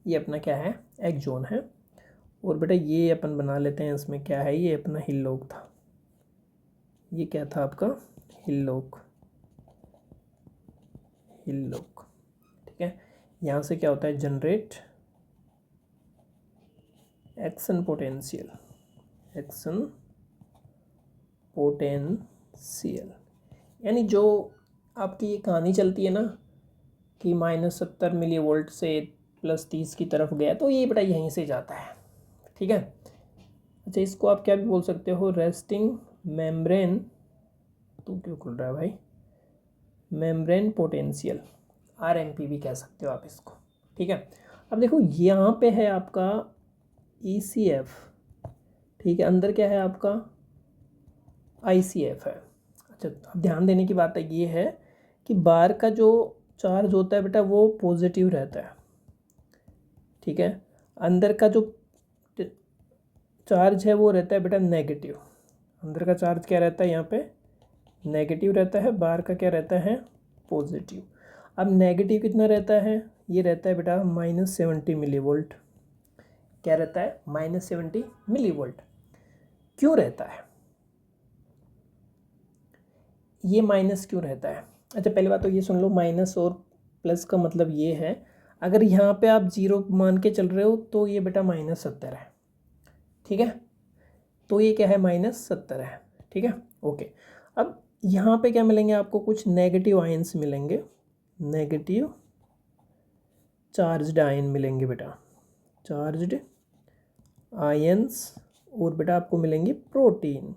S1: ये अपना क्या है, एक्जोन है। और बेटा ये अपन बना लेते हैं, इसमें क्या है, ये अपना हिल्लोक था, ये क्या था आपका, हिल्लोक, ठीक है। यहाँ से क्या होता है, जनरेट एक्शन पोटेंशियल, यानी जो आपकी ये कहानी चलती है ना कि -70 मिलीवोल्ट से +30 की तरफ गया, तो ये बेटा यहीं से जाता है, ठीक है। अच्छा इसको आप क्या भी बोल सकते हो, रेस्टिंग मेम्ब्रेन, तो क्यों खुल रहा है भाई, मेम्ब्रेन पोटेंशियल, RMP भी कह सकते हो आप इसको, ठीक है। अब देखो यहाँ पे है आपका ECF, ठीक है, अंदर क्या है आपका ICF है। अच्छा अब ध्यान देने की बात ये है कि बार का जो चार्ज होता है बेटा वो पॉजिटिव रहता है, ठीक है। अंदर का जो चार्ज है वो रहता है बेटा नेगेटिव, अंदर का चार्ज क्या रहता है यहाँ पे, नेगेटिव रहता है, बाहर का क्या रहता है, पॉजिटिव। अब नेगेटिव कितना रहता है, ये रहता है बेटा -70 मिलीवोल्ट, क्या रहता है, -70 मिलीवोल्ट। क्यों रहता है ये माइनस, क्यों रहता है। अच्छा पहली बात तो ये सुन लो, माइनस और प्लस का मतलब ये है, अगर यहाँ पे आप 0 मान के चल रहे हो तो ये बेटा -70 है, ठीक है। तो ये क्या है, -70 है, ठीक है, ओके। अब यहाँ पे क्या मिलेंगे आपको, कुछ नेगेटिव आयंस मिलेंगे, नेगेटिव चार्ज्ड आयन मिलेंगे बेटा, चार्ज्ड आयंस, और बेटा आपको मिलेंगे प्रोटीन।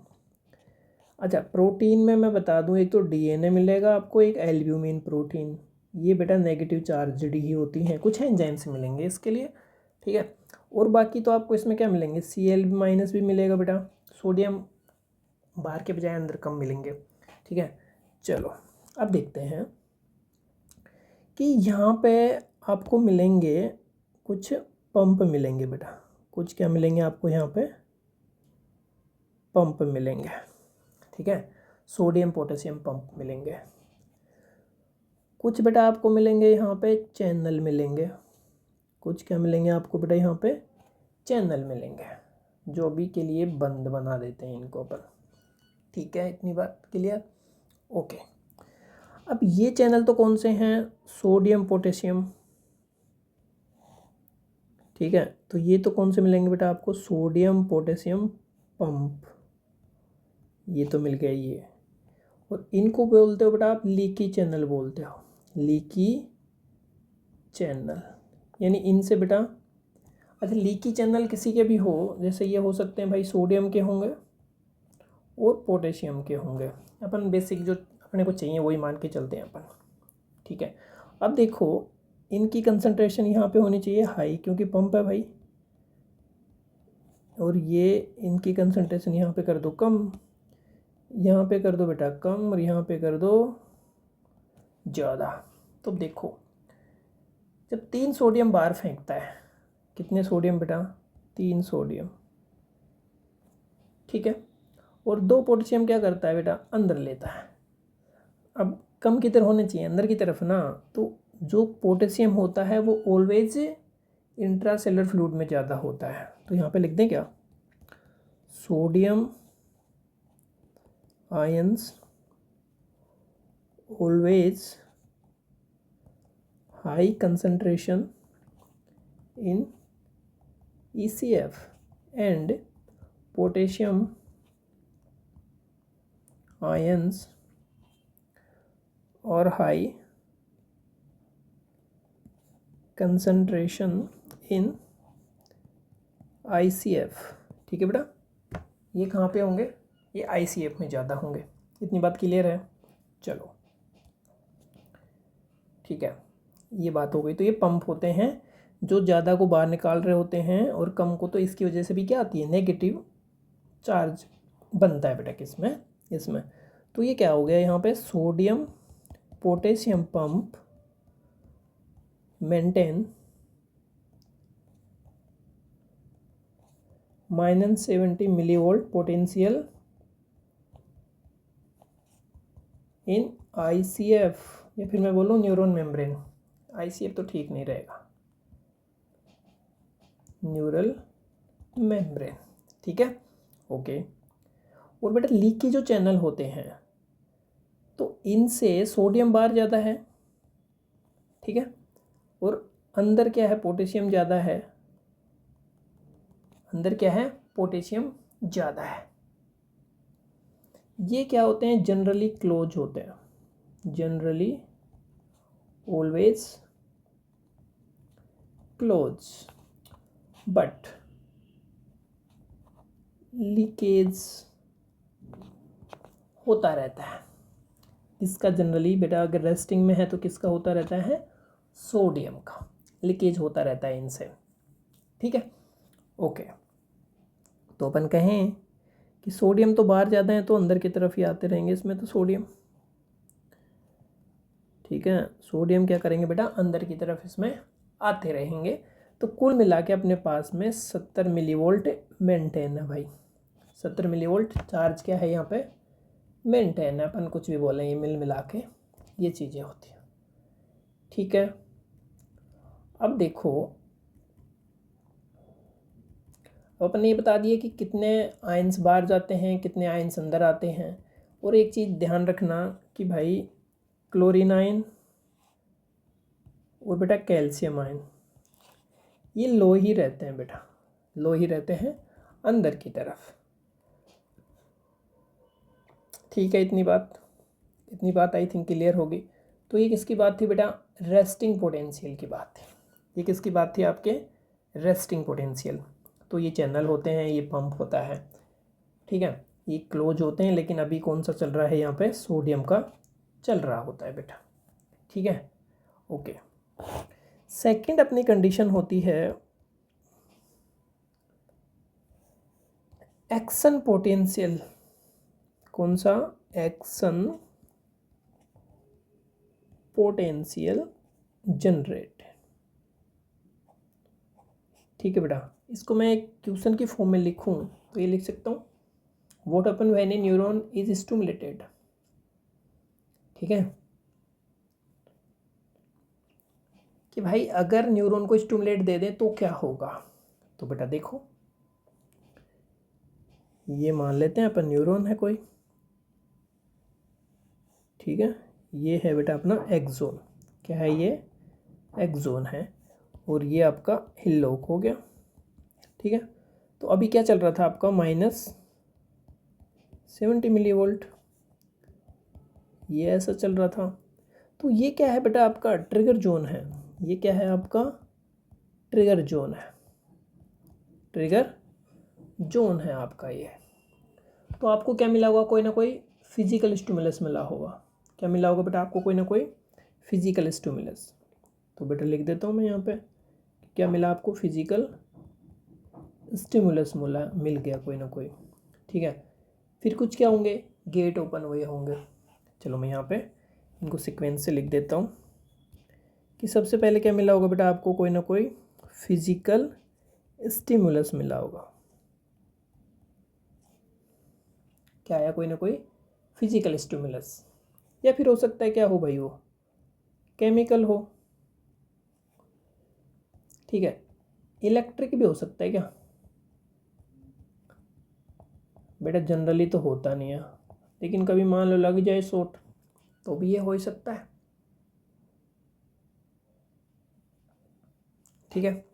S1: अच्छा प्रोटीन में मैं बता दूं, एक तो DNA मिलेगा आपको, एक एल्ब्यूमिन प्रोटीन, ये बेटा नेगेटिव चार्ज्ड ही होती हैं, कुछ एंजाइम्स मिलेंगे इसके लिए, ठीक है। और बाकी तो आपको इसमें क्या मिलेंगे, Cl- भी मिलेगा बेटा, सोडियम बाहर के बजाय अंदर कम मिलेंगे, ठीक है। चलो अब देखते हैं कि यहाँ पे आपको मिलेंगे कुछ पंप मिलेंगे बेटा, कुछ क्या मिलेंगे आपको यहाँ पे, पंप मिलेंगे, ठीक है, सोडियम पोटेशियम पंप मिलेंगे। कुछ बेटा आपको मिलेंगे यहाँ पे चैनल मिलेंगे, कुछ क्या मिलेंगे आपको बेटा यहाँ पे, चैनल मिलेंगे, जो अभी के लिए बंद बना देते हैं इनको अपन, ठीक है, इतनी बात क्लियर, ओके। अब ये चैनल तो कौन से हैं, सोडियम पोटेशियम, ठीक है। तो ये तो कौन से मिलेंगे बेटा आपको, सोडियम पोटेशियम पंप, ये तो मिल गया ये। और इनको बोलते हो बेटा आप लीकी चैनल बोलते हो, लीकी चैनल, यानी इनसे बेटा, अच्छा लीकी चैनल किसी के भी हो, जैसे ये हो सकते हैं भाई सोडियम के होंगे और पोटेशियम के होंगे, अपन बेसिक जो अपने को चाहिए वही मान के चलते हैं अपन, ठीक है। अब देखो इनकी कंसंट्रेशन यहाँ पे होनी चाहिए हाई, क्योंकि पंप है भाई, और ये इनकी कंसंट्रेशन यहाँ पे कर दो कम, यहाँ पे कर दो बेटा कम, और यहाँ पे कर दो ज़्यादा। तो देखो जब 3 सोडियम बाहर फेंकता है, कितने सोडियम बेटा, 3 सोडियम, ठीक है, और 2 पोटेशियम क्या करता है बेटा, अंदर लेता है। अब कम किधर होने चाहिए, अंदर की तरफ ना, तो जो पोटेशियम होता है वो ऑलवेज इंट्रासेलुलर फ्लूइड में ज़्यादा होता है, तो यहाँ पे लिख दें क्या, sodium ions always high concentration in ECF and potassium ions or high concentration in ICF, ठीक है बेटा, ये कहाँ पे होंगे, ये ICF में ज़्यादा होंगे, इतनी बात क्लियर है। चलो ठीक है, ये बात हो गई। तो ये पंप होते हैं जो ज़्यादा को बाहर निकाल रहे होते हैं और कम को, तो इसकी वजह से भी क्या आती है, नेगेटिव चार्ज बनता है बेटा किसमें, इसमें। तो ये क्या हो गया यहाँ पे, sodium potassium pump maintain -70 millivolt potential in ICF, या फिर मैं बोलूँ न्यूरॉन मेम्ब्रेन। ICF तो ठीक नहीं रहेगा, न्यूरल मेम्ब्रेन, ठीक है, ओके। और बेटा लीक के जो चैनल होते हैं तो इनसे सोडियम बाहर ज़्यादा है, ठीक है, और अंदर क्या है, पोटेशियम ज़्यादा है, अंदर क्या है, पोटेशियम ज़्यादा है। ये क्या होते हैं, जनरली क्लोज होते हैं, generally always close, but leakage होता रहता है। इसका जनरली बेटा अगर रेस्टिंग में है तो किसका होता रहता है, सोडियम का लीकेज होता रहता है इनसे, ठीक है, ओके। तो अपन कहें कि सोडियम तो बाहर ज़्यादा है तो अंदर की तरफ ही आते रहेंगे इसमें तो सोडियम, ठीक है, सोडियम क्या करेंगे बेटा, अंदर की तरफ इसमें आते रहेंगे। तो कुल मिला के अपने पास में 70 मिलीवोल्ट मेंटेन है भाई, 70 मिलीवोल्ट चार्ज क्या है यहाँ पे, मेंटेन है। अपन कुछ भी बोलें, ये मिल मिला के ये चीज़ें होती हैं, ठीक है। अब देखो, अपन ये बता दिए कि कितने आयंस बाहर जाते हैं, कितने आयंस अंदर आते हैं। और एक चीज़ ध्यान रखना कि भाई क्लोरीन आयन और बेटा कैल्शियम आयन ये लो ही रहते हैं बेटा, लो ही रहते हैं अंदर की तरफ, ठीक है। इतनी बात आई थिंक क्लियर होगी। तो ये किसकी बात थी बेटा, रेस्टिंग पोटेंशियल की बात थी। ये किसकी बात थी, आपके रेस्टिंग पोटेंशियल। तो ये चैनल होते हैं, ये पंप होता है, ठीक है, ये क्लोज होते हैं। लेकिन अभी कौन सा चल रहा है यहाँ पे, सोडियम का चल रहा होता है बेटा, ठीक है, ओके। सेकंड अपनी कंडीशन होती है एक्शन पोटेंशियल। कौन सा, एक्शन पोटेंशियल जनरेट, ठीक है बेटा। इसको मैं एक क्वेश्चन की फॉर्म में लिखूं तो ये लिख सकता हूँ, what happen when A neuron is stimulated, ठीक है, कि भाई अगर न्यूरॉन को स्टिमुलेट दे दें तो क्या होगा। तो बेटा देखो, ये मान लेते हैं अपन न्यूरॉन है कोई, ठीक है, ये है बेटा अपना एक्सोन, क्या है ये, एक्सोन है, और ये आपका हिल्लोक हो गया, ठीक है। तो अभी क्या चल रहा था आपका, -70 मिलीवोल्ट, ये ऐसा चल रहा था। तो ये क्या है बेटा, आपका ट्रिगर जोन है, ये क्या है आपका, ट्रिगर जोन है, ट्रिगर जोन है आपका ये। तो आपको क्या मिला होगा, कोई ना कोई फिजिकल स्टिमुलस मिला होगा। क्या मिला होगा बेटा आपको, कोई ना कोई फिजिकल स्टिमुलस। तो बेटा लिख देता हूँ मैं यहाँ पे, क्या मिला आपको, फिजिकल स्टिमुलस मिल गया कोई ना कोई, ठीक है। फिर कुछ क्या होंगे, गेट ओपन हुए होंगे। चलो मैं यहाँ पे इनको सीक्वेंस से लिख देता हूँ कि सबसे पहले क्या मिला होगा बेटा आपको, कोई ना कोई फिजिकल स्टिमुलस मिला होगा। क्या आया, कोई ना कोई फिजिकल स्टिमुलस, या फिर हो सकता है क्या हो भाई, वो केमिकल हो, ठीक है, इलेक्ट्रिक भी हो सकता है क्या बेटा, जनरली तो होता नहीं है, लेकिन कभी मान लो लग जाए शॉर्ट तो भी ये हो ही सकता है, ठीक है।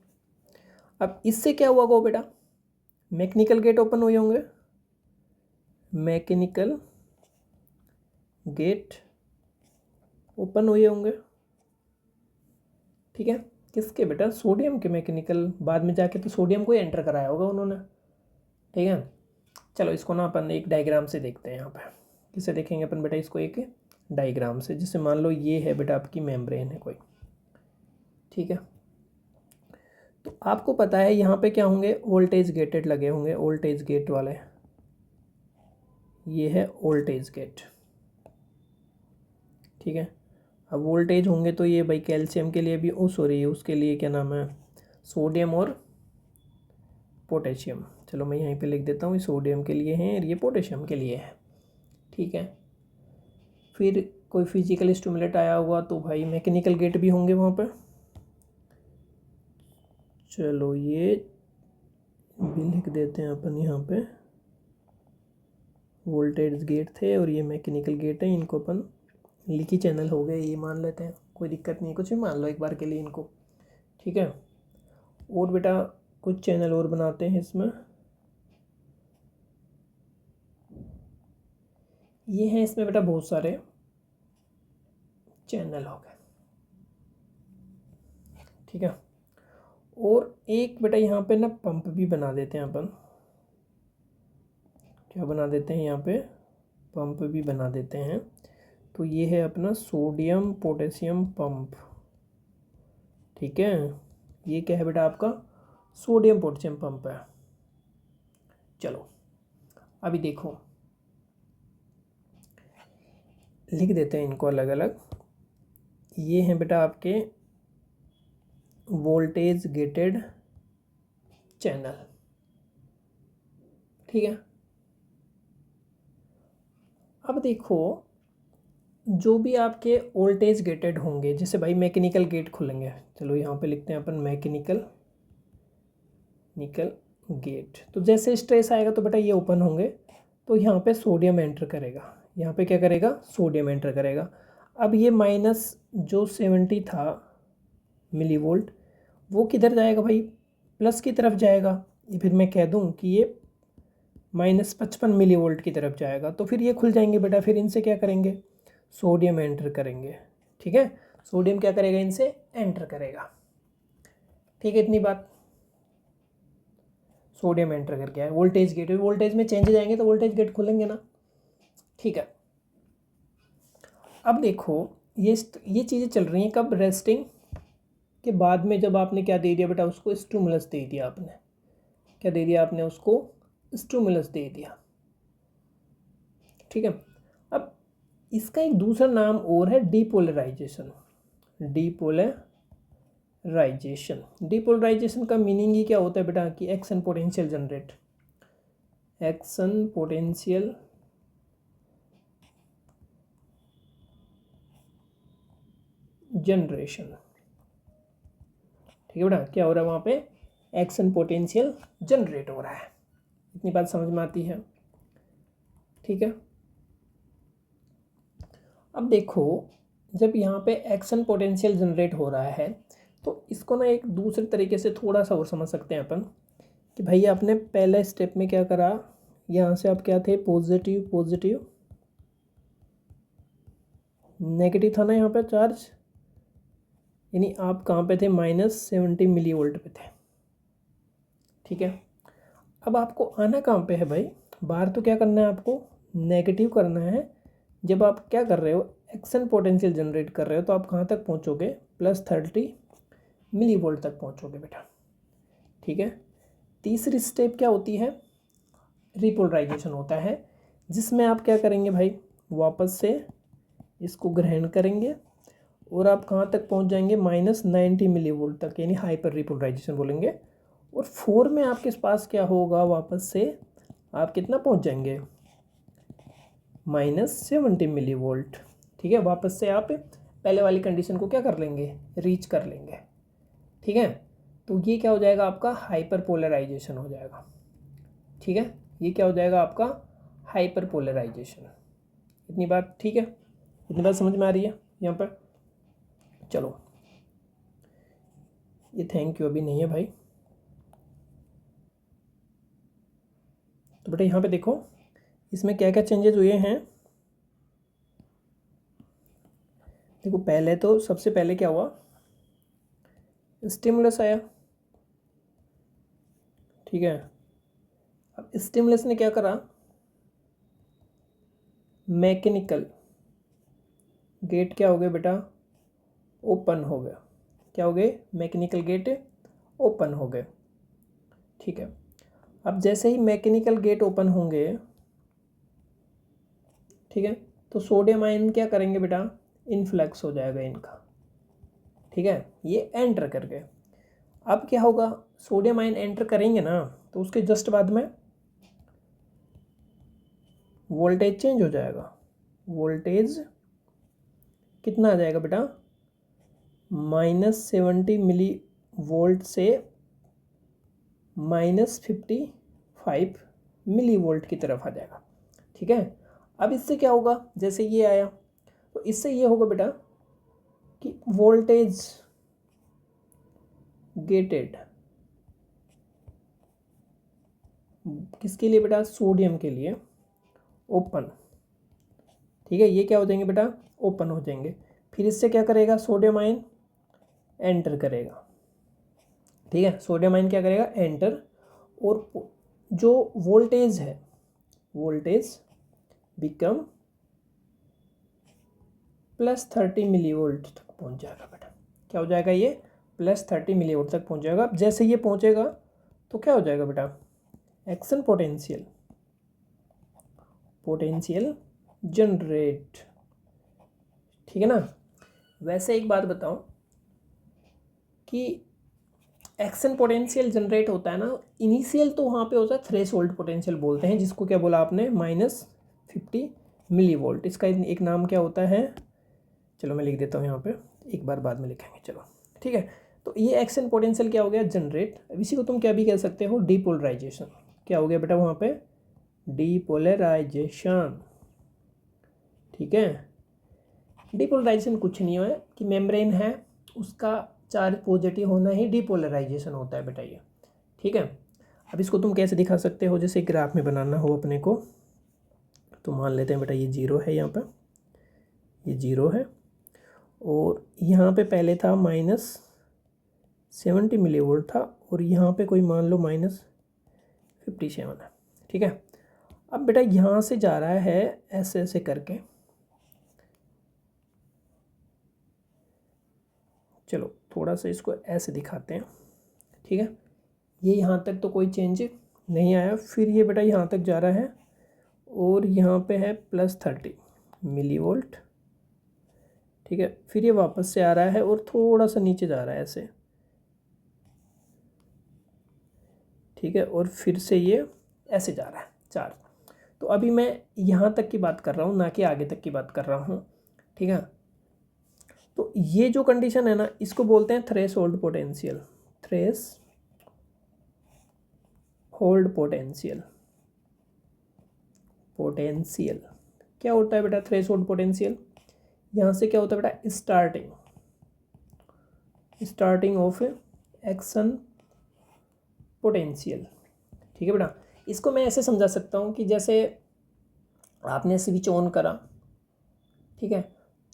S1: अब इससे क्या हुआ बेटा, मैकेनिकल गेट ओपन हुए होंगे, मैकेनिकल गेट ओपन हुए होंगे, ठीक है। किसके बेटा, सोडियम के मैकेनिकल, बाद में जाके तो सोडियम को एंटर कराया होगा उन्होंने, ठीक है। चलो इसको ना अपन एक डायग्राम से देखते हैं यहाँ पे, किससे देखेंगे अपन बेटा, इसको एक डायग्राम से, जिससे मान लो ये है बेटा आपकी मेम्ब्रेन है कोई, ठीक है। तो आपको पता है यहाँ पे क्या होंगे, वोल्टेज गेटेड लगे होंगे, वोल्टेज गेट वाले, ये है वोल्टेज गेट, ठीक है। अब वोल्टेज होंगे तो ये भाई कैल्शियम के लिए भी, ओ सॉरी उसके लिए क्या नाम है, सोडियम और पोटेशियम, चलो मैं यहीं पे लिख देता हूँ, ये सोडियम के लिए हैं और ये पोटेशियम के लिए है, ठीक है। फिर कोई फिजिकल स्टिमुलेट आया हुआ तो भाई मैकेनिकल गेट भी होंगे वहाँ पर, चलो ये भी लिख देते हैं अपन यहाँ पे, वोल्टेज गेट थे और ये मैकेनिकल गेट है, इनको अपन लीकी चैनल हो गए ये मान लेते हैं, कोई दिक्कत नहीं, कुछ भी मान लो एक बार के लिए इनको, ठीक है। और बेटा कुछ चैनल और बनाते हैं इसमें, ये हैं इसमें बेटा बहुत सारे चैनल हो गए, ठीक है। और एक बेटा यहाँ पे ना पंप भी बना देते हैं अपन, क्या बना देते हैं यहाँ पे, पंप भी बना देते हैं। तो ये है अपना सोडियम पोटेशियम पंप, ठीक है। ये क्या है बेटा आपका, सोडियम पोटेशियम पंप है। चलो अभी देखो, लिख देते हैं इनको अलग अलग। ये हैं बेटा आपके वोल्टेज गेटेड चैनल, ठीक है। अब देखो जो भी आपके वोल्टेज गेटेड होंगे, जैसे भाई मैकेनिकल गेट खुलेंगे, चलो यहाँ पे लिखते हैं अपन मैकेनिकल गेट, तो जैसे स्ट्रेस आएगा तो बेटा ये ओपन होंगे, तो यहाँ पे सोडियम एंटर करेगा, यहाँ पे क्या करेगा, सोडियम एंटर करेगा। अब ये माइनस जो 70 था मिली वोल्ट, वो किधर जाएगा भाई, प्लस की तरफ जाएगा, ये फिर मैं कह दूँ कि ये -55 मिली वोल्ट की तरफ जाएगा, तो फिर ये खुल जाएंगे बेटा, फिर इनसे क्या करेंगे, सोडियम एंटर करेंगे, ठीक है। सोडियम क्या करेगा, इनसे एंटर करेगा, ठीक है। इतनी बात, सोडियम एंटर करके आए, वोल्टेज गेट, वोल्टेज में चेंज जाएंगे तो वोल्टेज गेट खुलेंगे ना, ठीक है। अब देखो ये चीज़ें चल रही हैं कब, रेस्टिंग के बाद में, जब आपने क्या दे दिया बेटा उसको, स्टिमुलस दे दिया आपने, क्या दे दिया आपने उसको, स्टिमुलस दे दिया, ठीक है। अब इसका एक दूसरा नाम और है डीपोलराइजेशन, डीपोलराइजेशन का मीनिंग ही क्या होता है बेटा कि action potential generate, action potential generation, ठीक है बेटा। क्या हो रहा है वहाँ पे, एक्शन पोटेंशियल जनरेट हो रहा है, इतनी बात समझ में आती है, ठीक है। अब देखो जब यहाँ पे एक्शन पोटेंशियल जनरेट हो रहा है, तो इसको ना एक दूसरे तरीके से थोड़ा सा और समझ सकते हैं अपन, कि भाई आपने पहले स्टेप में क्या करा, यहाँ से आप क्या थे, पॉजिटिव पॉजिटिव, नेगेटिव था ना यहाँ पे चार्ज, यानी आप कहाँ पे थे, -70 मिली वोल्ट पे थे, ठीक है। अब आपको आना कहाँ पे है भाई, बाहर तो क्या करना है आपको, नेगेटिव करना है। जब आप क्या कर रहे हो, एक्शन पोटेंशियल जनरेट कर रहे हो, तो आप कहाँ तक पहुँचोगे, +30 मिली वोल्ट तक पहुँचोगे बेटा, ठीक है। तीसरी स्टेप क्या होती है, रिपोलराइजेशन होता है, जिसमें आप क्या करेंगे भाई, वापस से इसको ग्रहण करेंगे और आप कहाँ तक पहुँच जाएंगे, -90 मिली वोल्ट तक, यानी हाइपर रिपोलराइजेशन बोलेंगे। और 4 में आपके पास क्या होगा, वापस से आप कितना पहुँच जाएंगे, -70 मिली वोल्ट, ठीक है। वापस से आप पहले वाली कंडीशन को क्या कर लेंगे, रीच कर लेंगे, ठीक है। तो ये क्या हो जाएगा आपका, हाइपर पोलराइजेशन हो जाएगा, ठीक है। ये क्या हो जाएगा आपका, हाइपर पोलराइजेशन, इतनी बात ठीक है, इतनी बात समझ में आ रही है यहाँ पर। चलो ये थैंक यू अभी नहीं है भाई, तो बेटा यहाँ पे देखो इसमें क्या क्या चेंजेस हुए हैं। देखो पहले तो सबसे पहले क्या हुआ, स्टिमुलस आया, ठीक है। अब स्टिमुलस ने क्या करा, मैकेनिकल गेट क्या हो गए बेटा, ओपन हो गए। क्या हो गए, मैकेनिकल गेट ओपन हो गए। ठीक है, अब जैसे ही मैकेनिकल गेट ओपन होंगे, ठीक है, तो सोडियम आयन क्या करेंगे बेटा, इनफ्लक्स हो जाएगा इनका। ठीक है, ये एंटर कर गए। अब क्या होगा, सोडियम आयन एंटर करेंगे ना, तो उसके जस्ट बाद में वोल्टेज चेंज हो जाएगा। वोल्टेज कितना आ जाएगा बेटा, -70 मिली वोल्ट से -55 मिली वोल्ट की तरफ आ जाएगा। ठीक है, अब इससे क्या होगा, जैसे ये आया तो इससे ये होगा बेटा कि वोल्टेज गेटेड किसके लिए बेटा, सोडियम के लिए ओपन। ठीक है, ये क्या हो जाएंगे बेटा, ओपन हो जाएंगे। फिर इससे क्या करेगा, सोडियम आयन एंटर करेगा। ठीक है, सोडियम आयन क्या करेगा, एंटर, और जो वोल्टेज है, वोल्टेज बिकम +30 मिली वोल्ट तक पहुंच जाएगा बेटा। क्या हो जाएगा, ये +30 मिली वोल्ट तक पहुंच जाएगा। जैसे ये पहुंचेगा तो क्या हो जाएगा बेटा, एक्शन पोटेंशियल, पोटेंशियल जनरेट। ठीक है ना। वैसे एक बात बताऊं कि एक्शन पोटेंशियल जनरेट होता है ना, इनिशियल तो वहाँ पे होता है थ्रेशोल्ड पोटेंशियल बोलते हैं, जिसको क्या बोला आपने, -50 मिली वोल्ट। इसका एक नाम क्या होता है, चलो मैं लिख देता हूँ यहाँ पे, एक बार बाद में लिखेंगे, चलो ठीक है। तो ये एक्शन पोटेंशियल क्या हो गया, जनरेट। अब इसी को तुम क्या भी कह सकते हो, डीपोलराइजेशन। क्या हो गया बेटा वहाँ पे, डीपोलराइजेशन। ठीक है, डीपोलराइजेशन कुछ नहीं है कि मेम्ब्रेन है, उसका चार्ज पॉजिटिव होना ही डीपोलराइजेशन होता है बेटा ये। ठीक है, अब इसको तुम कैसे दिखा सकते हो, जैसे ग्राफ में बनाना हो अपने को, तो मान लेते हैं बेटा ये 0 है, यहाँ पर ये 0 है, और यहाँ पे पहले था -70 मिली वोल्ट था, और यहाँ पे कोई मान लो -57 है। ठीक है, अब बेटा यहाँ से जा रहा है ऐसे ऐसे करके, चलो थोड़ा सा इसको ऐसे दिखाते हैं। ठीक है, ये यहाँ तक तो कोई चेंज नहीं आया, फिर ये बेटा यहाँ तक जा रहा है, और यहाँ पे है +30 मिली वोल्ट। ठीक है, फिर ये वापस से आ रहा है और थोड़ा सा नीचे जा रहा है ऐसे। ठीक है, और फिर से ये ऐसे जा रहा है चार्ज। तो अभी मैं यहाँ तक की बात कर रहा हूँ, ना कि आगे तक की बात कर रहा हूँ। ठीक है, तो ये जो कंडीशन है ना, इसको बोलते हैं threshold potential. Threshold potential, potential क्या होता है बेटा, थ्रेशोल्ड पोटेंशियल, यहाँ से क्या होता है बेटा, स्टार्टिंग ऑफ एक्शन पोटेंशियल। ठीक है बेटा, इसको मैं ऐसे समझा सकता हूँ कि जैसे आपने स्विच ऑन करा, ठीक है,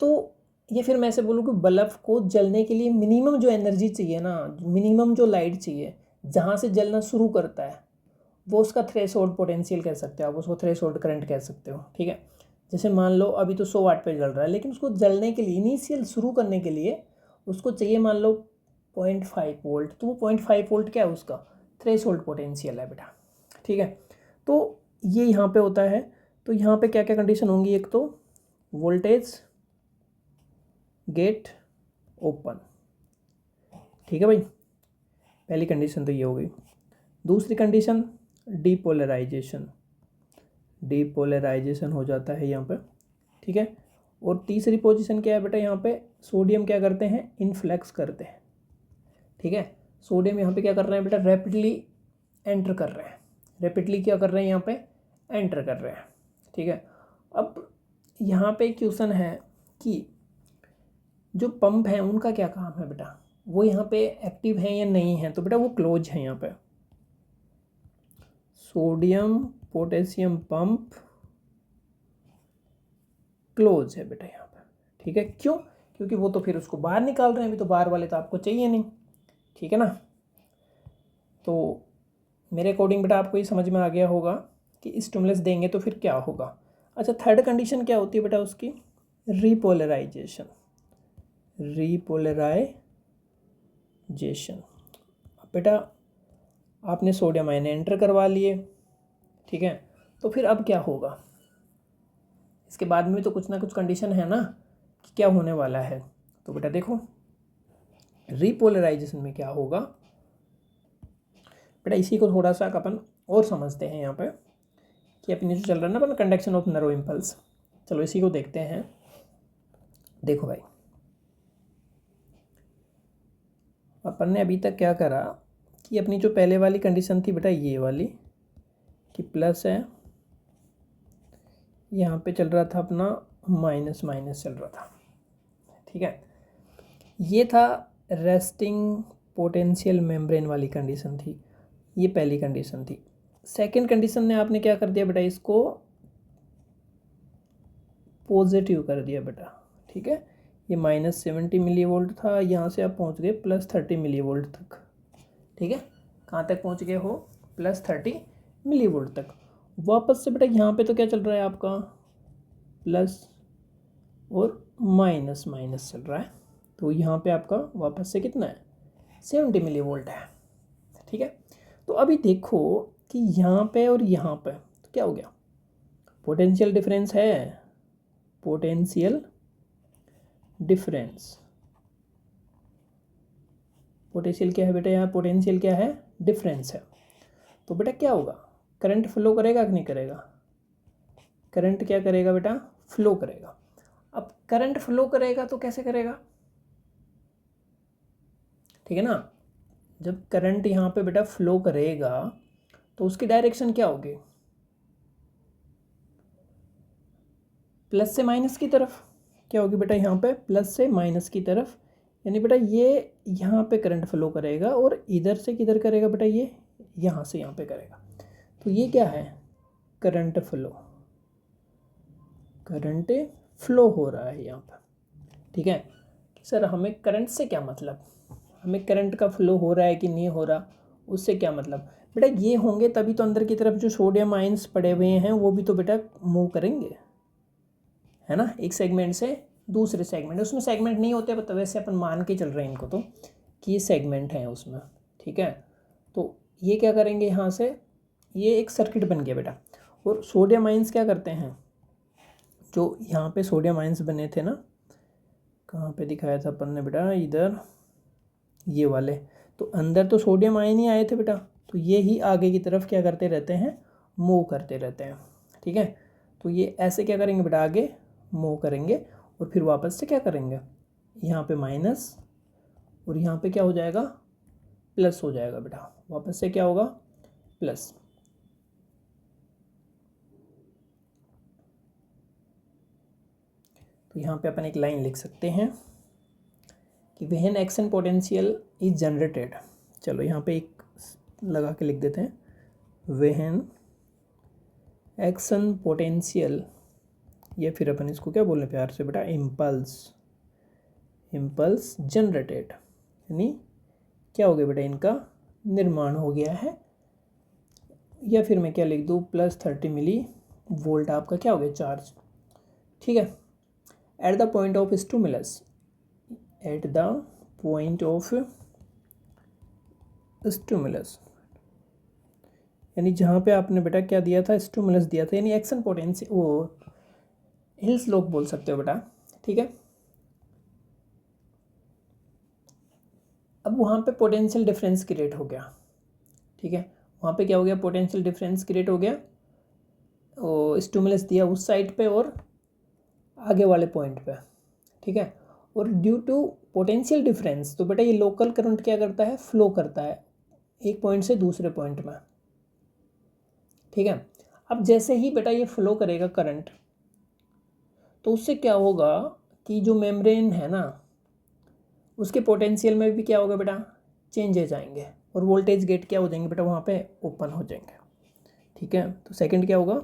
S1: तो ये फिर मैं ऐसे बोलूँ कि बल्ब को जलने के लिए मिनिमम जो एनर्जी चाहिए ना, मिनिमम जो लाइट चाहिए, जहाँ से जलना शुरू करता है, वो उसका थ्रेशोल्ड पोटेंशियल कह सकते हो आप, उसको थ्रेशोल्ड करंट कह सकते हो। ठीक है, जैसे मान लो अभी तो 100 वाट पे जल रहा है, लेकिन उसको जलने के लिए, इनिशियल शुरू करने के लिए उसको चाहिए मान लो 0.5 वोल्ट, तो वो 0.5 वोल्ट क्या है, उसका थ्रेशोल्ड पोटेंशियल है बेटा। ठीक है, तो ये यहाँ पे होता है। तो यहाँ पे क्या क्या कंडीशन होंगी, एक तो वोल्टेज गेट ओपन। ठीक है भाई, पहली कंडीशन तो ये हो गई। दूसरी कंडीशन डीपोलराइजेशन, डीपोलराइजेशन हो जाता है यहाँ पे। ठीक है, और तीसरी पोजीशन क्या है बेटा, यहाँ पे सोडियम क्या करते हैं, इनफ्लक्स करते हैं। ठीक है, सोडियम यहाँ पे क्या कर रहे हैं बेटा, रैपिडली एंटर कर रहे हैं, रैपिडली क्या कर रहे हैं यहाँ पे, एंटर कर रहे हैं। ठीक है, अब यहाँ पे क्वेश्चन है कि जो पंप है उनका क्या काम है बेटा, वो यहाँ पे एक्टिव है या नहीं है, तो बेटा वो क्लोज है। यहाँ पे सोडियम पोटेशियम पंप क्लोज है बेटा यहाँ पे। ठीक है, क्यों, क्योंकि वो तो फिर उसको बाहर निकाल रहे हैं, अभी तो बाहर वाले तो आपको चाहिए नहीं। ठीक है ना, तो मेरे अकॉर्डिंग बेटा आपको ये समझ में आ गया होगा कि स्टिमुलस देंगे तो फिर क्या होगा। अच्छा, थर्ड कंडीशन क्या होती है बेटा उसकी, रीपोलराइजेशन। बेटा आपने सोडियम आयन एंटर करवा लिए, ठीक है, तो फिर अब क्या होगा, इसके बाद में तो कुछ ना कुछ कंडीशन है ना कि क्या होने वाला है। तो बेटा देखो रीपोलराइजेशन में क्या होगा, बेटा इसी को थोड़ा सा अपन और समझते हैं यहाँ पे कि अपनी जो चल रहा है ना अपन कंडक्शन ऑफ नर्व इम्पल्स, चलो इसी को देखते हैं। देखो भाई अपन ने अभी तक क्या करा कि अपनी जो पहले वाली कंडीशन थी बेटा ये वाली कि प्लस है, यहाँ पे चल रहा था अपना माइनस माइनस चल रहा था, ठीक है, ये था रेस्टिंग पोटेंशियल मेम्ब्रेन वाली कंडीशन थी, ये पहली कंडीशन थी। सेकंड कंडीशन ने आपने क्या कर दिया बेटा, इसको पॉजिटिव कर दिया बेटा, ठीक है, ये -70 मिली वोल्ट था, यहाँ से आप पहुँच गए +30 मिली वोल्ट तक, ठीक है, कहाँ तक पहुँच गए हो, +30 मिली वोल्ट तक। वापस से बेटा यहाँ पे तो क्या चल रहा है आपका प्लस और माइनस माइनस चल रहा है, तो यहाँ पे आपका वापस से कितना है 70 मिली वोल्ट है, ठीक है। तो अभी देखो कि यहाँ पे और यहाँ पे तो क्या हो गया, पोटेंशियल डिफरेंस है, पोटेंशियल डिफरेंस, पोटेंशियल क्या है बेटा, यहाँ पोटेंशियल क्या है, डिफरेंस है। तो बेटा क्या होगा, करंट फ्लो करेगा कि नहीं करेगा, करंट क्या करेगा बेटा, फ्लो करेगा। अब करंट फ्लो करेगा तो कैसे करेगा, ठीक है ना, जब करंट यहाँ पे बेटा फ्लो करेगा तो उसकी डायरेक्शन क्या होगी, प्लस से माइनस की तरफ, क्या होगी बेटा यहाँ पे प्लस से माइनस की तरफ, यानी बेटा ये यहाँ पे करंट फ्लो करेगा और इधर से किधर करेगा बेटा, ये यहाँ से यहाँ पे करेगा। तो ये क्या है, करंट फ्लो, करंट फ्लो हो रहा है यहाँ पर, ठीक है। सर हमें करंट से क्या मतलब, हमें करंट का फ्लो हो रहा है कि नहीं हो रहा उससे क्या मतलब, बेटा ये होंगे तभी तो अंदर की तरफ जो सोडियम आयंस पड़े हुए हैं वो भी तो बेटा मूव करेंगे, है ना, एक सेगमेंट से दूसरे सेगमेंट, उसमें सेगमेंट नहीं होते तो वैसे अपन मान के चल रहे हैं इनको तो कि ये सेगमेंट हैं उसमें, ठीक है। तो ये क्या करेंगे यहाँ से, ये एक सर्किट बन गया बेटा। और सोडियम आयंस क्या करते हैं, जो यहाँ पे सोडियम आयंस बने थे ना, कहाँ पे दिखाया था अपन ने बेटा, इधर ये वाले, तो अंदर तो सोडियम आयन ही आए थे बेटा, तो ये ही आगे की तरफ क्या करते रहते हैं, मूव करते रहते हैं, ठीक है। तो ये ऐसे क्या करेंगे बेटा, आगे मूव करेंगे और फिर वापस से क्या करेंगे, यहाँ पे माइनस और यहाँ पे क्या हो जाएगा, प्लस हो जाएगा बेटा, वापस से क्या होगा, प्लस। तो यहाँ पे अपन एक लाइन लिख सकते हैं कि when action potential is generated, चलो यहाँ पे एक लगा के लिख देते हैं, व्हेन एक्शन पोटेंशियल, या फिर अपन इसको क्या बोल रहे हैं प्यार से बेटा, इम्पल्स, इम्पल्स जनरेटेड, यानी क्या हो गया बेटा, इनका निर्माण हो गया है, या फिर मैं क्या लिख दूँ, +30 मिली वोल्ट आपका क्या हो गया चार्ज, ठीक है। At the point of stimulus, at the point of stimulus, यानी जहाँ पे आपने बेटा क्या दिया था, स्टिमुलस दिया था, यानी एक्शन पोटेंशियल, वो हिल्स लोग बोल सकते हो बेटा, ठीक है। अब वहाँ पे पोटेंशियल डिफरेंस क्रिएट हो गया, ठीक है, वहाँ पे क्या हो गया, पोटेंशियल डिफरेंस क्रिएट हो गया, और स्टिमुलस दिया उस साइड पे और आगे वाले पॉइंट पे, ठीक है। और ड्यू टू पोटेंशियल डिफरेंस, तो बेटा ये लोकल करंट क्या करता है, फ्लो करता है एक पॉइंट से दूसरे पॉइंट में, ठीक है। अब जैसे ही बेटा ये फ्लो करेगा करंट, तो उससे क्या होगा कि जो मेम्ब्रेन है ना उसके पोटेंशियल में भी क्या होगा बेटा, चेंजेज आएंगे और वोल्टेज गेट क्या हो जाएंगे बेटा, वहाँ पे ओपन हो जाएंगे, ठीक है। तो सेकंड क्या होगा,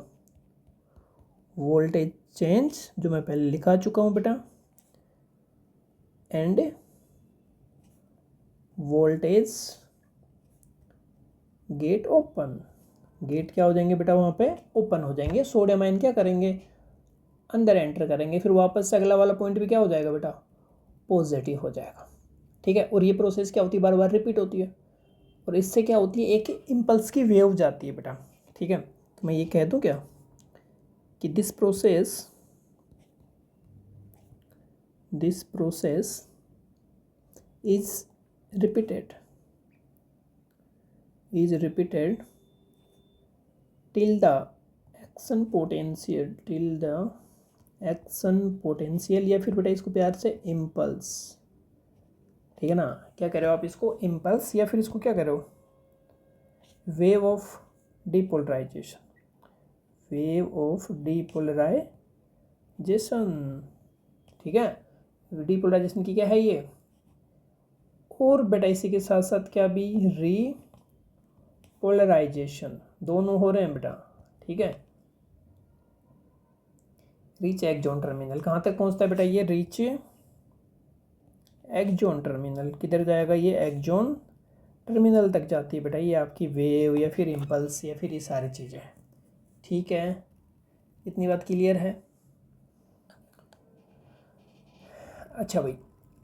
S1: वोल्टेज चेंज, जो मैं पहले लिखा चुका हूँ बेटा, and voltage gate open, gate क्या हो जाएंगे बेटा, वहाँ पे ओपन हो जाएंगे, सोडियम आयन क्या करेंगे, अंदर एंटर करेंगे, फिर वापस से अगला वाला पॉइंट भी क्या हो जाएगा बेटा, पॉजिटिव हो जाएगा। ठीक है, और ये प्रोसेस क्या होती है, बार बार रिपीट होती है, और इससे क्या होती है, एक इम्पल्स की वेव जाती है बेटा। ठीक है, तो मैं ये कह दूँ क्या कि this process is repeated till the action potential या फिर बेटा इसको प्यार से इम्पल्स। ठीक है ना, क्या कह रहे हो आप इसको, इम्पल्स, या फिर इसको क्या कह रहे हो, वेव ऑफ डीपोलराइजेशन, ठीक है, डीपोलराइजेशन की क्या है ये, और बेटा इसी के साथ साथ क्या भी, रीपोलराइजेशन, दोनों हो रहे हैं बेटा। ठीक है, रीच एक्सॉन टर्मिनल कहाँ तक पहुँचता है बेटा, ये रीच एक्सॉन टर्मिनल, किधर जाएगा, ये एक्सॉन टर्मिनल तक जाती है बेटा ये आपकी वेव या फिर इम्पल्स या फिर ये सारी चीज़ें। ठीक है, इतनी बात क्लियर है। अच्छा भाई,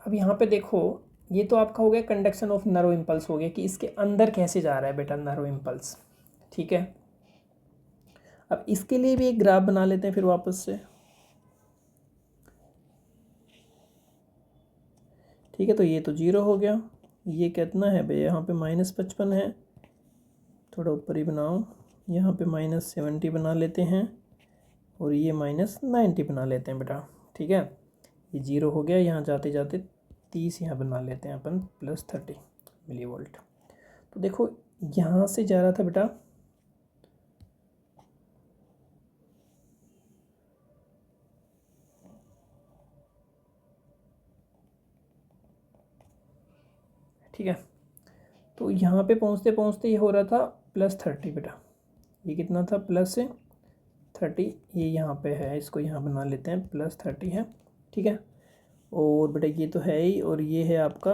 S1: अब यहाँ पे देखो, ये तो आपका हो गया कंडक्शन ऑफ नर्व इम्पल्स, हो गया कि इसके अंदर कैसे जा रहा है बेटा नर्व इम्पल्स। ठीक है, अब इसके लिए भी एक ग्राफ बना लेते हैं फिर वापस से। ठीक है, तो ये तो 0 हो गया, ये कितना है भाई, यहाँ पे -55 है, थोड़ा ऊपर ही बनाओ, यहाँ पे -70 बना लेते हैं, और ये -90 बना लेते हैं बेटा। ठीक है, ये 0 हो गया, यहाँ जाते जाते 30 यहाँ बना लेते हैं अपन, +30 मिलीवोल्ट। तो देखो यहाँ से जा रहा था बेटा, ठीक है, तो यहाँ पे पहुँचते पहुँचते ये हो रहा था +30 बेटा, ये कितना था, +30, ये यहाँ पे है, इसको यहाँ बना लेते हैं, +30 है। ठीक है, और बेटा ये तो है ही, और ये है आपका